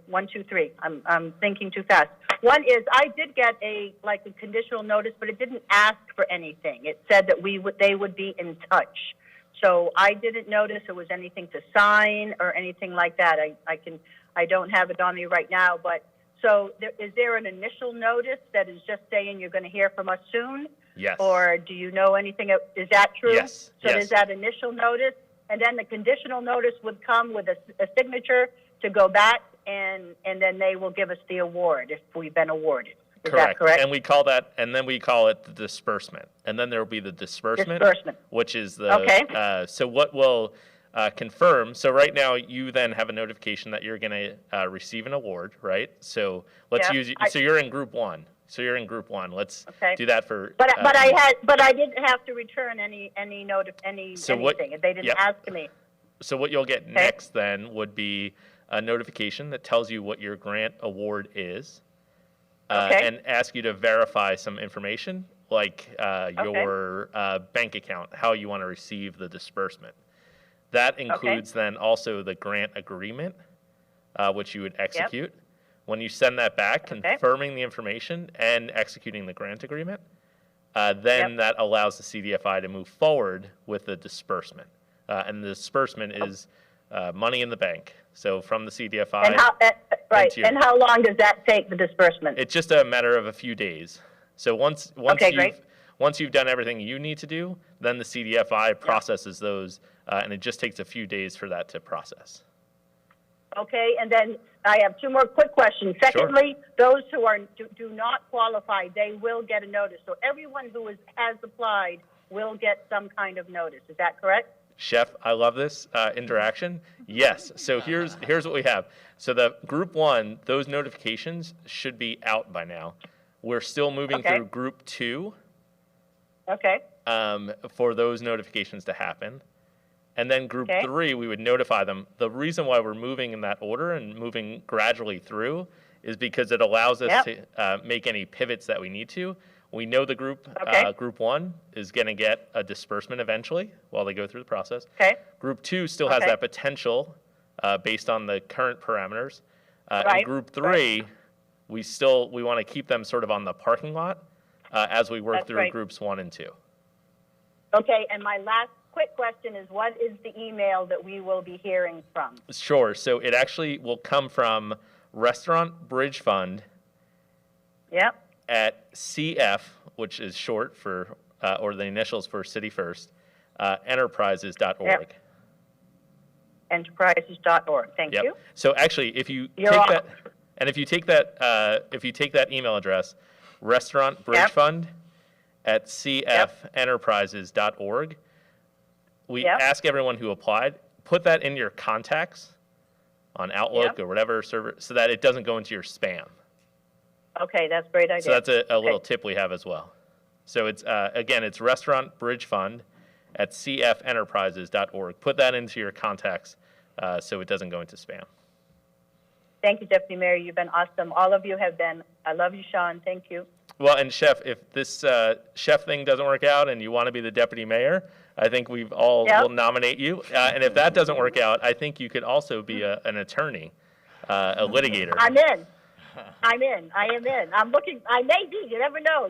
1, 2, 3. I'm thinking too fast. One is I did get a conditional notice, but it didn't ask for anything. It said that they would be in touch. So I didn't notice there was anything to sign or anything like that. I don't have it on me right now, but so is there an initial notice that is just saying you're going to hear from us soon? Yes. Or do you know anything? Is that true? Yes. So there's that initial notice, and then the conditional notice would come with a signature to go back, and then they will give us the award if we've been awarded. Is that correct? And we call that, and then we call it the disbursement. And then there will be the disbursement. Which is the, so what will confirm, so right now you then have a notification that you're going to receive an award, right? So let's so you're in group 1. So you're in group 1. Let's do that for. But I didn't have to return any note of anything. They didn't ask me. So what you'll get next then would be a notification that tells you what your grant award is. And ask you to verify some information, like your bank account, how you want to receive the disbursement. That includes then also the grant agreement, which you would execute. When you send that back, confirming the information and executing the grant agreement, then that allows the CDFI to move forward with the disbursement. And the disbursement is money in the bank. So from the CDFI. Right, into your. and how long does that take, the disbursement? It's just a matter of a few days. So once Okay, great. you've done everything you need to do, then the CDFI processes those, and it just takes a few days for that to process. Okay, and then I have two more quick questions. Secondly, those who do not qualify, they will get a notice. So everyone who has applied will get some kind of notice. Is that correct? Chef, I love this interaction. Yes. So here's what we have. So the group 1, those notifications should be out by now. We're still moving through group 2 for those notifications to happen. And then group 3, we would notify them. The reason why we're moving in that order and moving gradually through is because it allows us to make any pivots that we need to. We know the group 1 is going to get a disbursement eventually while they go through the process. Group 2 still has that potential based on the current parameters. And group 3, we want to keep them sort of on the parking lot as we work through groups 1 and 2. Okay, and my last quick question is, what is the email that we will be hearing from? Sure. So it actually will come from Restaurant Bridge Fund at CF, which is short for, or the initials for City First, enterprises.org. Enterprises.org. Thank you. So actually, if you take that email address, Restaurant Bridge Fund at cfenterprises.org, we ask everyone who applied, put that in your contacts on Outlook or whatever server so that it doesn't go into your spam. Okay, that's a great idea. So that's a little tip we have as well. So it's, again, it's Restaurant Bridge Fund at cfenterprises.org. Put that into your contacts so it doesn't go into spam. Thank you, Deputy Mayor. You've been awesome. All of you have been. I love you, Sean. Thank you. Well, and Chef, if this chef thing doesn't work out and you want to be the deputy mayor, I think we've all will nominate you. And if that doesn't work out, I think you could also be an attorney, a litigator. I'm in. I am in. I'm looking. I may be. You never know.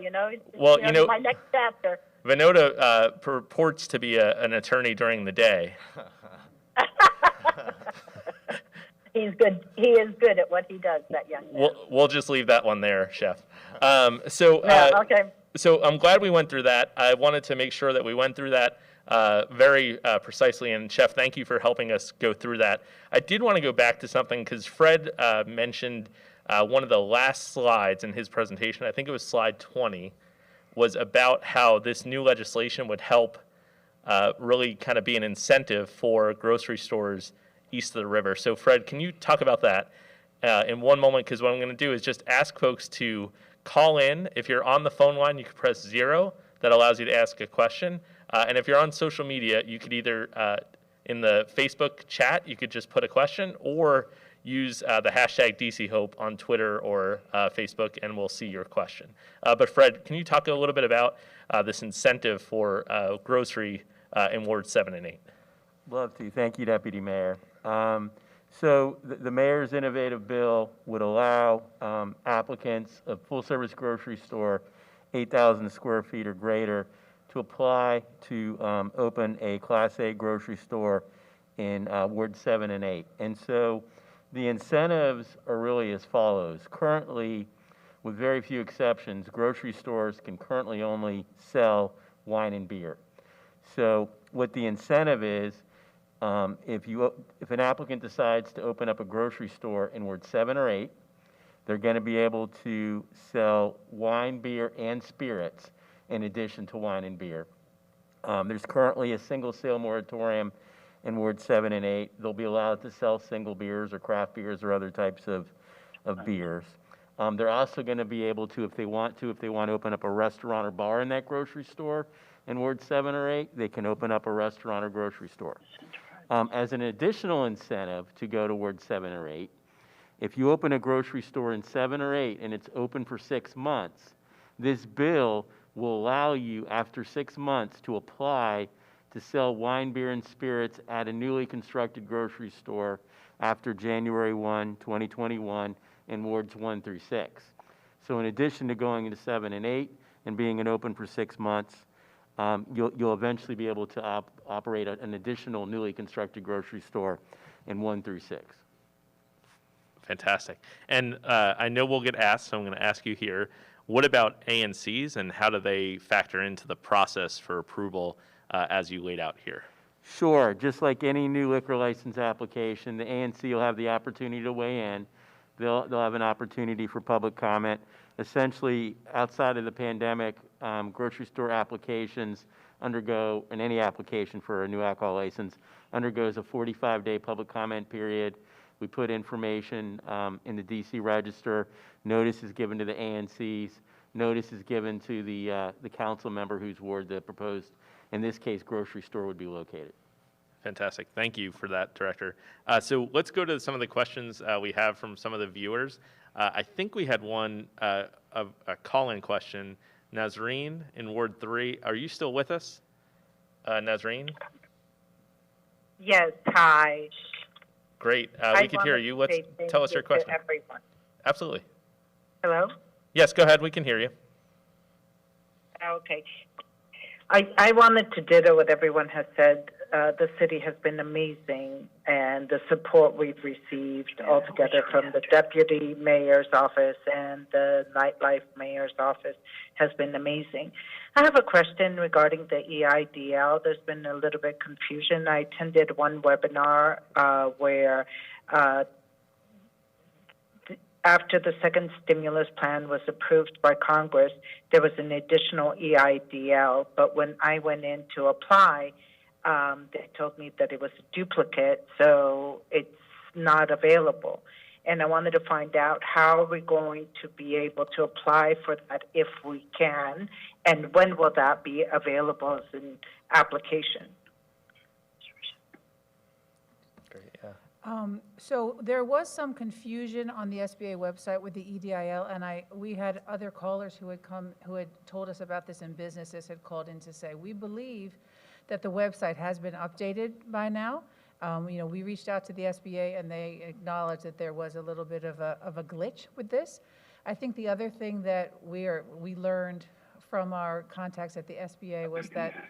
Well, my next chapter. Vinoda purports to be an attorney during the day. He's good. He is good at what he does, that young man. We'll just leave that one there, Chef. So I'm glad we went through that. I wanted to make sure that we went through that very precisely. And Chef, thank you for helping us go through that. I did want to go back to something because Fred mentioned one of the last slides in his presentation, I think it was slide 20, was about how this new legislation would help really kind of be an incentive for grocery stores east of the river. So Fred, can you talk about that in one moment? Because what I'm going to do is just ask folks to call in. If you're on the phone line, you can press 0. That allows you to ask a question. And if you're on social media, you could either, in the Facebook chat, you could just put a question, or use the hashtag DCHope on Twitter or Facebook, and we'll see your question. But Fred, can you talk a little bit about this incentive for grocery in Ward 7 and 8? Love to. Thank you, Deputy Mayor. So the mayor's innovative bill would allow applicants of full-service grocery store, 8,000 square feet or greater, to apply to open a Class A grocery store in Ward 7 and 8. And so the incentives are really as follows. Currently, with very few exceptions, grocery stores can currently only sell wine and beer. So what the incentive is, if an applicant decides to open up a grocery store in Ward 7 or 8, they're going to be able to sell wine, beer, and spirits in addition to wine and beer. There's currently a single sale moratorium in Ward 7 and 8. They'll be allowed to sell single beers or craft beers or other types of beers. They're also going to be able to, if they want to open up a restaurant or bar in that grocery store in Ward 7 or 8, they can open up a restaurant or grocery store. As an additional incentive to go to Ward 7 or 8, if you open a grocery store in 7 or 8 and it's open for 6 months, this bill will allow you, after 6 months, to apply to sell wine, beer, and spirits at a newly constructed grocery store after January 1, 2021 in Wards 1 through 6. So in addition to going into 7 and 8 and being open for 6 months, you'll eventually be able to operate an additional newly constructed grocery store in 1 through 6. Fantastic. And I know we'll get asked, so I'm going to ask you here, what about ANCs and how do they factor into the process for approval as you laid out here? Sure, just like any new liquor license application, the ANC will have the opportunity to weigh in. They'll have an opportunity for public comment. Essentially, outside of the pandemic, grocery store applications undergo, and any application for a new alcohol license undergoes a 45-day public comment period. We put information in the DC Register. Notice is given to the ANCs. Notice is given to the council member whose ward the proposed, in this case, grocery store would be located. Fantastic. Thank you for that, Director. So let's go to some of the questions we have from some of the viewers. I think we had one, a call-in question. Nazreen in Ward 3, are you still with us? Nazreen? Yes, hi. Great. We can hear you. Let's tell us your question. Everyone. Absolutely. Hello? Yes, go ahead. We can hear you. Okay. I wanted to ditto what everyone has said. The city has been amazing, and the support we've received altogether from the deputy mayor's office and the nightlife mayor's office has been amazing. I have a question regarding the EIDL. There's been a little bit confusion. I attended one webinar where after the second stimulus plan was approved by Congress, there was an additional EIDL, but when I went in to apply, they told me that it was a duplicate, so it's not available. And I wanted to find out how we're going to be able to apply for that if we can, and when will that be available as an application? Great, yeah. So there was some confusion on the SBA website with the EDIL, and we had other callers who had told us about this, and businesses had called in to say, we believe that the website has been updated by now. We reached out to the SBA and they acknowledged that there was a little bit of a glitch with this. I think the other thing that we learned from our contacts at the SBA was that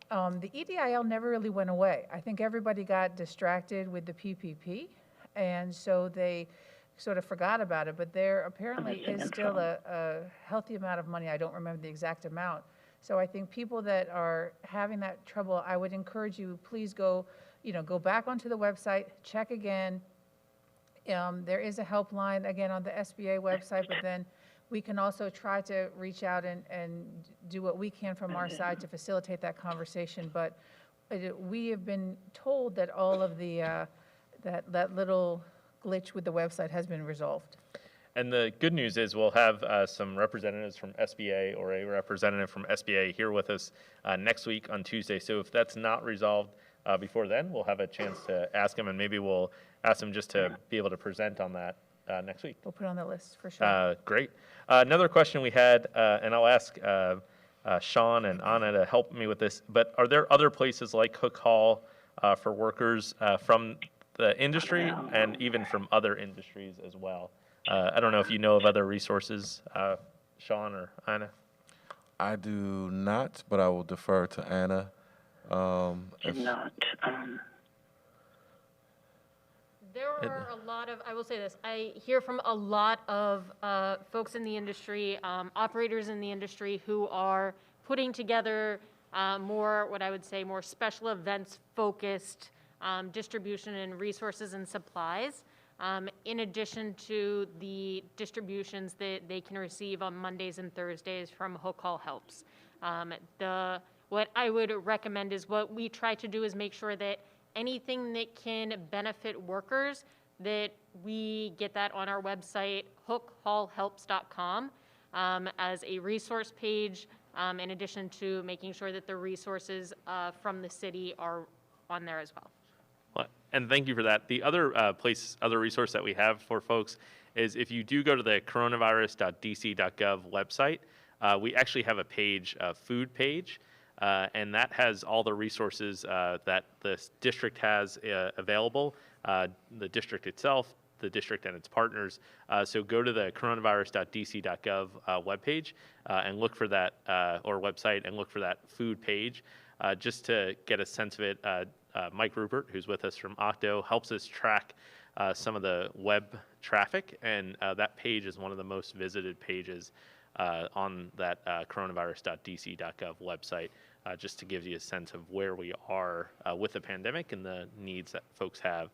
the EDIL never really went away. I think everybody got distracted with the PPP, and so they sort of forgot about it, but there apparently is still a healthy amount of money. I don't remember the exact amount. So I think people that are having that trouble, I would encourage you, please go back onto the website, check again. There is a helpline, again, on the SBA website, but then we can also try to reach out and do what we can from our side to facilitate that conversation. But we have been told that all of the, that little glitch with the website has been resolved. And the good news is we'll have some representatives from SBA or a representative from SBA here with us next week on Tuesday. So if that's not resolved before then, we'll have a chance to ask them, and maybe we'll ask them just to be able to present on that next week. We'll put it on the list for sure. Great. Another question we had, and I'll ask Sean and Anna to help me with this, but are there other places like Hook Hall for workers from the industry and even from other industries as well? I don't know if you know of other resources, Sean or Anna. I do not, but I will defer to Anna. There are a lot of, I will say this, I hear from a lot of folks in the industry, operators in the industry who are putting together more, what I would say, more special events focused distribution and resources and supplies. In addition to the distributions that they can receive on Mondays and Thursdays from Hook Hall Helps. What I would recommend is what we try to do is make sure that anything that can benefit workers, that we get that on our website, hookhallhelps.com, as a resource page, in addition to making sure that the resources from the city are on there as well. And thank you for that. The other other resource that we have for folks is if you do go to the coronavirus.dc.gov website, we actually have a page, a food page, and that has all the resources that the district has available, the district itself, the district and its partners. So go to the coronavirus.dc.gov webpage and look for that, or website, and look for that food page, just to get a sense of it. Mike Rupert, who's with us from Octo, helps us track some of the web traffic, and that page is one of the most visited pages on that coronavirus.dc.gov website, just to give you a sense of where we are with the pandemic and the needs that folks have.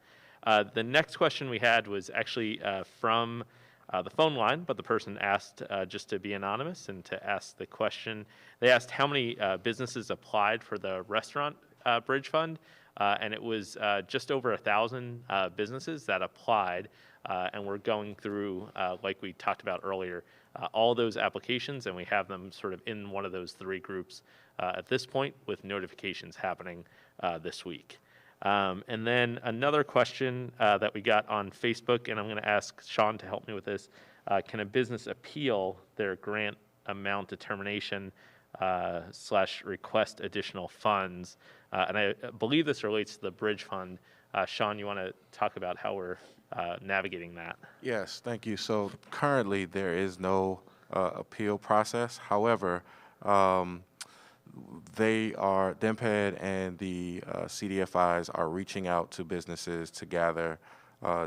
The next question we had was actually from the phone line, but the person asked just to be anonymous and to ask the question. They asked how many businesses applied for the restaurant bridge fund, and it was just over 1,000 businesses that applied, and we're going through, like we talked about earlier, all those applications, and we have them sort of in one of those three groups at this point, with notifications happening this week. And then another question that we got on Facebook, and I'm going to ask Sean to help me with this. Can a business appeal their grant amount determination / request additional funds? And I believe this relates to the bridge fund. Sean, you want to talk about how we're navigating that? Yes, thank you. So currently there is no appeal process. However, DMPED and the CDFIs are reaching out to businesses to gather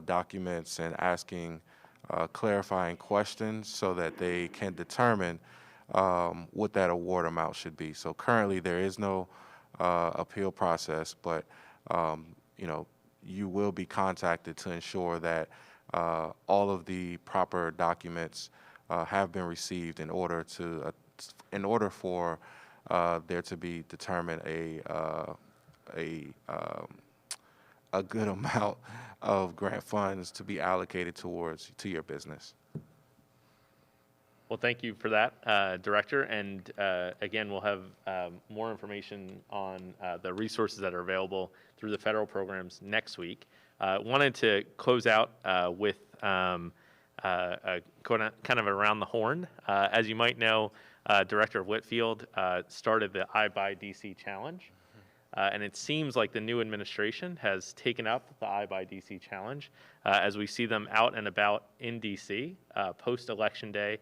documents and asking clarifying questions so that they can determine what that award amount should be. So currently there is no appeal process, but you will be contacted to ensure that all of the proper documents have been received in order for there to be determined a good amount of grant funds to be allocated to your business. Well, thank you for that, Director. And again, we'll have more information on the resources that are available through the federal programs next week. Wanted to close out with kind of around the horn. As you might know, Director Whitfield started the I Buy DC Challenge. And it seems like the new administration has taken up the I Buy DC Challenge as we see them out and about in DC post-Election Day.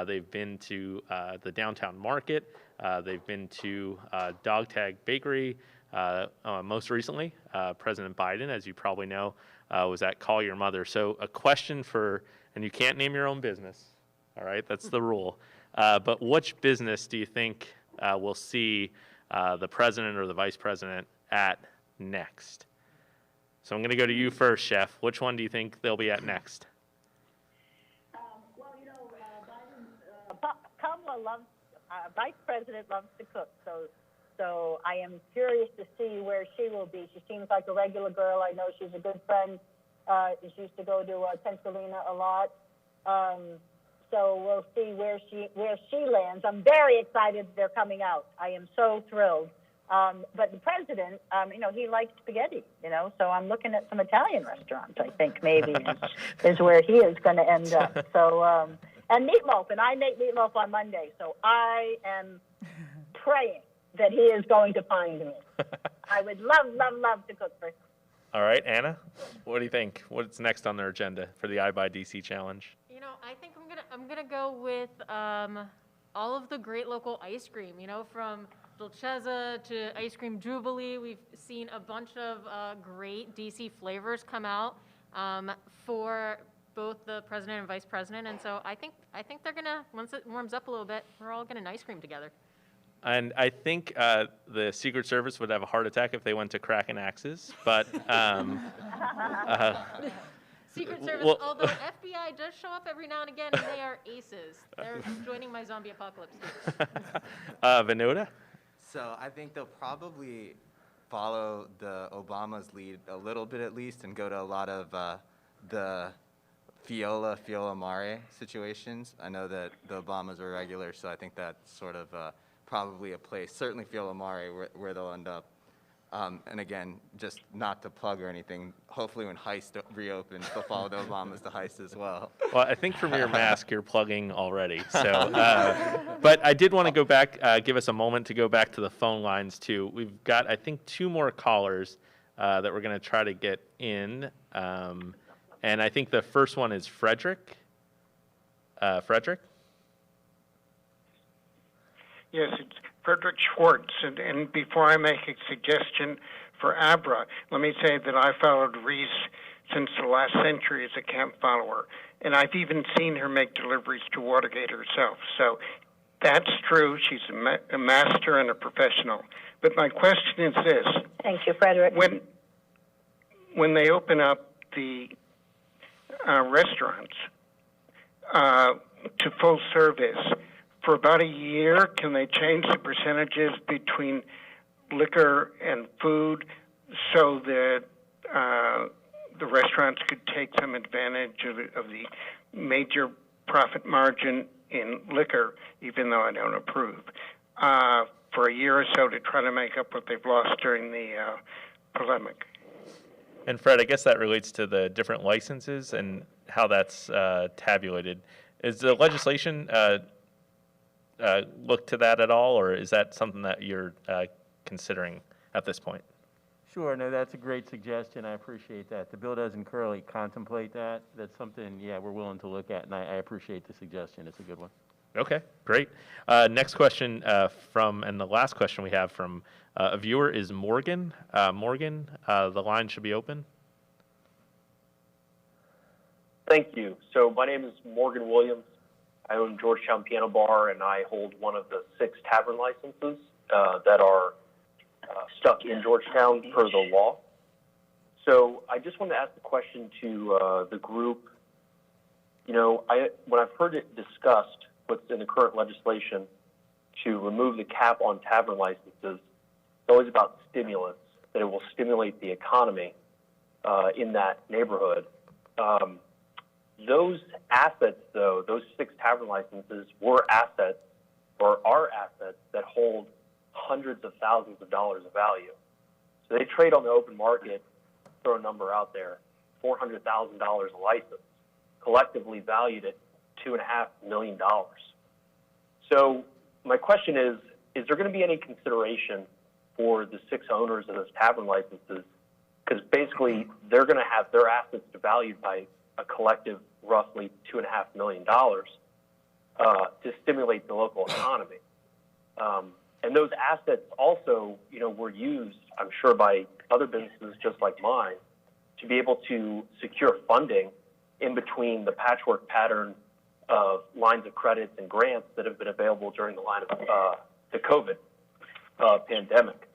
They've been to the downtown market. They've been to Dog Tag Bakery. Most recently, President Biden, as you probably know, was at Call Your Mother. So a question and you can't name your own business, all right? That's the rule. But which business do you think will see the president or the vice president at next? So I'm going to go to you first, Chef. Which one do you think they'll be at next? Well, Kamala loves, Vice President loves to cook, so I am curious to see where she will be. She seems like a regular girl. I know she's a good friend. She used to go to Pennsylvania a lot. So we'll see where she lands. I'm very excited they're coming out. I am so thrilled. But the president, he likes spaghetti, so I'm looking at some Italian restaurants, I think maybe is where he is going to end up. So, and meatloaf, and I make meatloaf on Monday, so I am praying that he is going to find me. I would love to cook for him. All right, Anna, what do you think? What's next on their agenda for the I Buy DC Challenge? I think I'm gonna go with all of the great local ice cream. From Dolcezza to Ice Cream Jubilee, we've seen a bunch of great DC flavors come out for both the president and vice president. And so I think they're gonna, once it warms up a little bit, we're all getting ice cream together. And I think the Secret Service would have a heart attack if they went to cracking axes, but Secret Service, although FBI does show up every now and again, and they are aces. They're joining my zombie apocalypse team. Vinoda? So I think they'll probably follow the Obama's lead a little bit at least and go to a lot of the Fiola Mare situations. I know that the Obamas are regular, so I think that's sort of probably a place, certainly Fiola Mare, where they'll end up. And again, just not to plug or anything, hopefully when Heist reopens, they'll follow the Obamas to Heist as well. Well, I think from your mask, you're plugging already. So, but I did want to go back, give us a moment to go back to the phone lines too. We've got, I think, 2 more callers that we're going to try to get in. And I think the first one is Frederick. Frederick? Yes, it's Frederick Schwartz. And before I make a suggestion for ABRA, let me say that I followed Reese since the last century as a camp follower. And I've even seen her make deliveries to Watergate herself. So that's true. She's a master and a professional. But my question is this. Thank you, Frederick. When they open up the restaurants to full service, for about a year, can they change the percentages between liquor and food so that the restaurants could take some advantage of the major profit margin in liquor, even though I don't approve, for a year or so to try to make up what they've lost during the polemic? And Fred, I guess that relates to the different licenses and how that's tabulated. Is the legislation look to that at all, or is that something that you're considering at this point? Sure, no, that's a great suggestion. I appreciate that. The bill doesn't currently contemplate that. That's something, yeah, we're willing to look at, and I appreciate the suggestion. It's a good one. Okay, great. Next question and the last question we have from a viewer is Morgan. Morgan, the line should be open. Thank you. So my name is Morgan Williams. I own Georgetown Piano Bar, and I hold one of the 6 tavern licenses that are stuck in Georgetown per the law. So I just wanted to ask the question to the group. You know, when I've heard it discussed, what's in the current legislation to remove the cap on tavern licenses, it's always about stimulus, that it will stimulate the economy in that neighborhood. Those assets, though, those 6 tavern licenses were assets or are assets that hold hundreds of thousands of dollars of value. So they trade on the open market, throw a number out there, $400,000 a license, collectively valued at $2.5 million. So my question is there going to be any consideration for the 6 owners of those tavern licenses? Because basically they're going to have their assets valued by a collective roughly $2.5 million to stimulate the local economy. And those assets also, you know, were used, I'm sure, by other businesses just like mine to be able to secure funding in between the patchwork pattern of lines of credits and grants that have been available during the line of the COVID pandemic.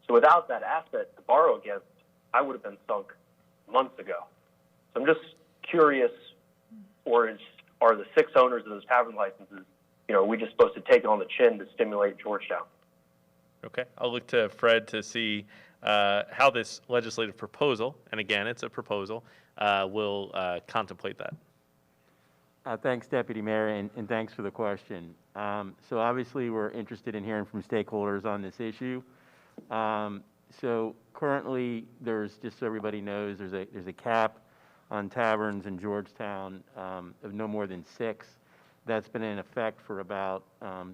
So without that asset to borrow against, I would have been sunk months ago. So I'm just curious, are the 6 owners of those tavern licenses, you know, are we just supposed to take it on the chin to stimulate Georgetown? Okay, I'll look to Fred to see how this legislative proposal, and again, it's a proposal, will contemplate that. Thanks, Deputy Mayor, and thanks for the question. So obviously, we're interested in hearing from stakeholders on this issue. So currently, there's, just so everybody knows, there's a cap on taverns in Georgetown of no more than 6. That's been in effect for about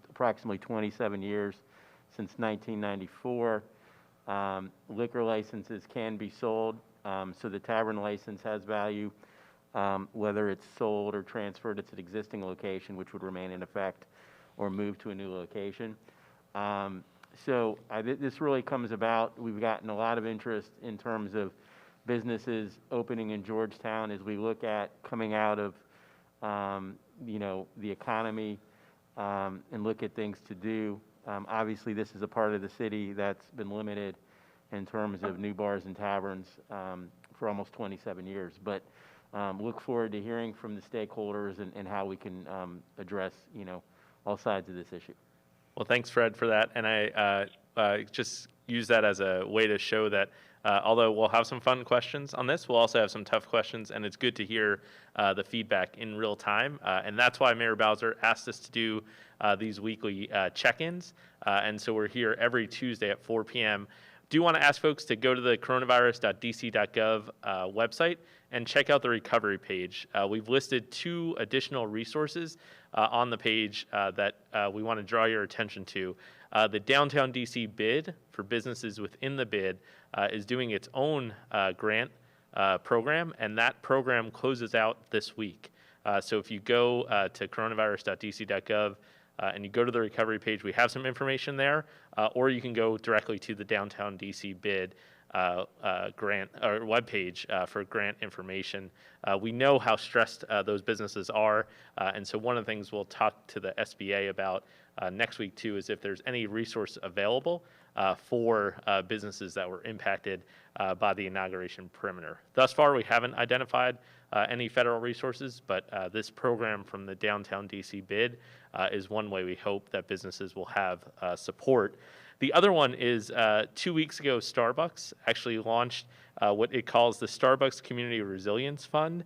approximately 27 years, since 1994. Liquor licenses can be sold, so the tavern license has value, whether it's sold or transferred to its existing location, which would remain in effect, or moved to a new location. So this really comes about, we've gotten a lot of interest in terms of businesses opening in Georgetown as we look at coming out of, you know, the economy and look at things to do. Obviously, this is a part of the city that's been limited in terms of new bars and taverns for almost 27 years. But look forward to hearing from the stakeholders and how we can address, you know, all sides of this issue. Well, thanks, Fred, for that. And I just use that as a way to show that although we'll have some fun questions on this, we'll also have some tough questions, and it's good to hear the feedback in real time. And that's why Mayor Bowser asked us to do these weekly check-ins. And so we're here every Tuesday at 4 p.m. Do want to ask folks to go to the coronavirus.dc.gov website and check out the recovery page. We've listed 2 additional resources on the page that we want to draw your attention to. The Downtown DC bid for businesses within the bid is doing its own grant program, and that program closes out this week. So if you go to coronavirus.dc.gov and you go to the recovery page, we have some information there, or you can go directly to the Downtown DC bid. grant or webpage for grant information. We know how stressed those businesses are, and so one of the things we'll talk to the SBA about next week too is if there's any resource available for businesses that were impacted by the inauguration perimeter. Thus far, we haven't identified any federal resources, but this program from the Downtown DC bid is one way we hope that businesses will have support. The other one is 2 weeks ago, Starbucks actually launched what it calls the Starbucks Community Resilience Fund,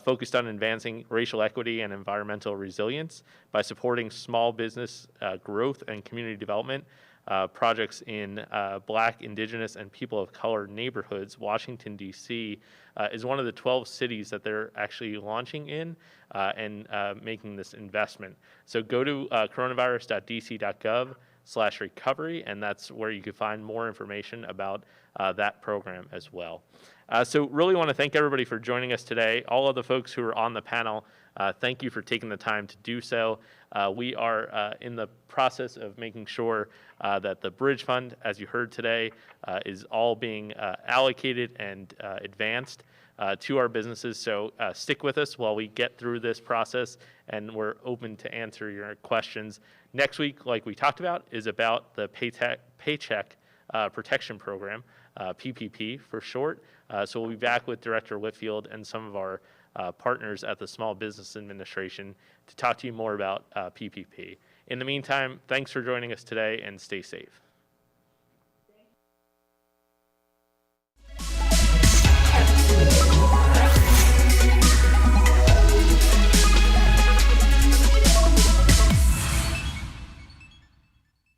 focused on advancing racial equity and environmental resilience by supporting small business growth and community development projects in Black, Indigenous, and people of color neighborhoods. Washington, D.C. Is one of the 12 cities that they're actually launching in and making this investment. So go to coronavirus.dc.gov/recovery, and that's where you can find more information about that program as well. So really want to thank everybody for joining us today. All of the folks who are on the panel, thank you for taking the time to do so. We are in the process of making sure that the Bridge Fund, as you heard today, is all being allocated and advanced to our businesses. So stick with us while we get through this process, and we're open to answer your questions. Next week, like we talked about, is about the Paycheck Protection Program, PPP for short. So we'll be back with Director Whitfield and some of our partners at the Small Business Administration to talk to you more about PPP. In the meantime, thanks for joining us today, and stay safe.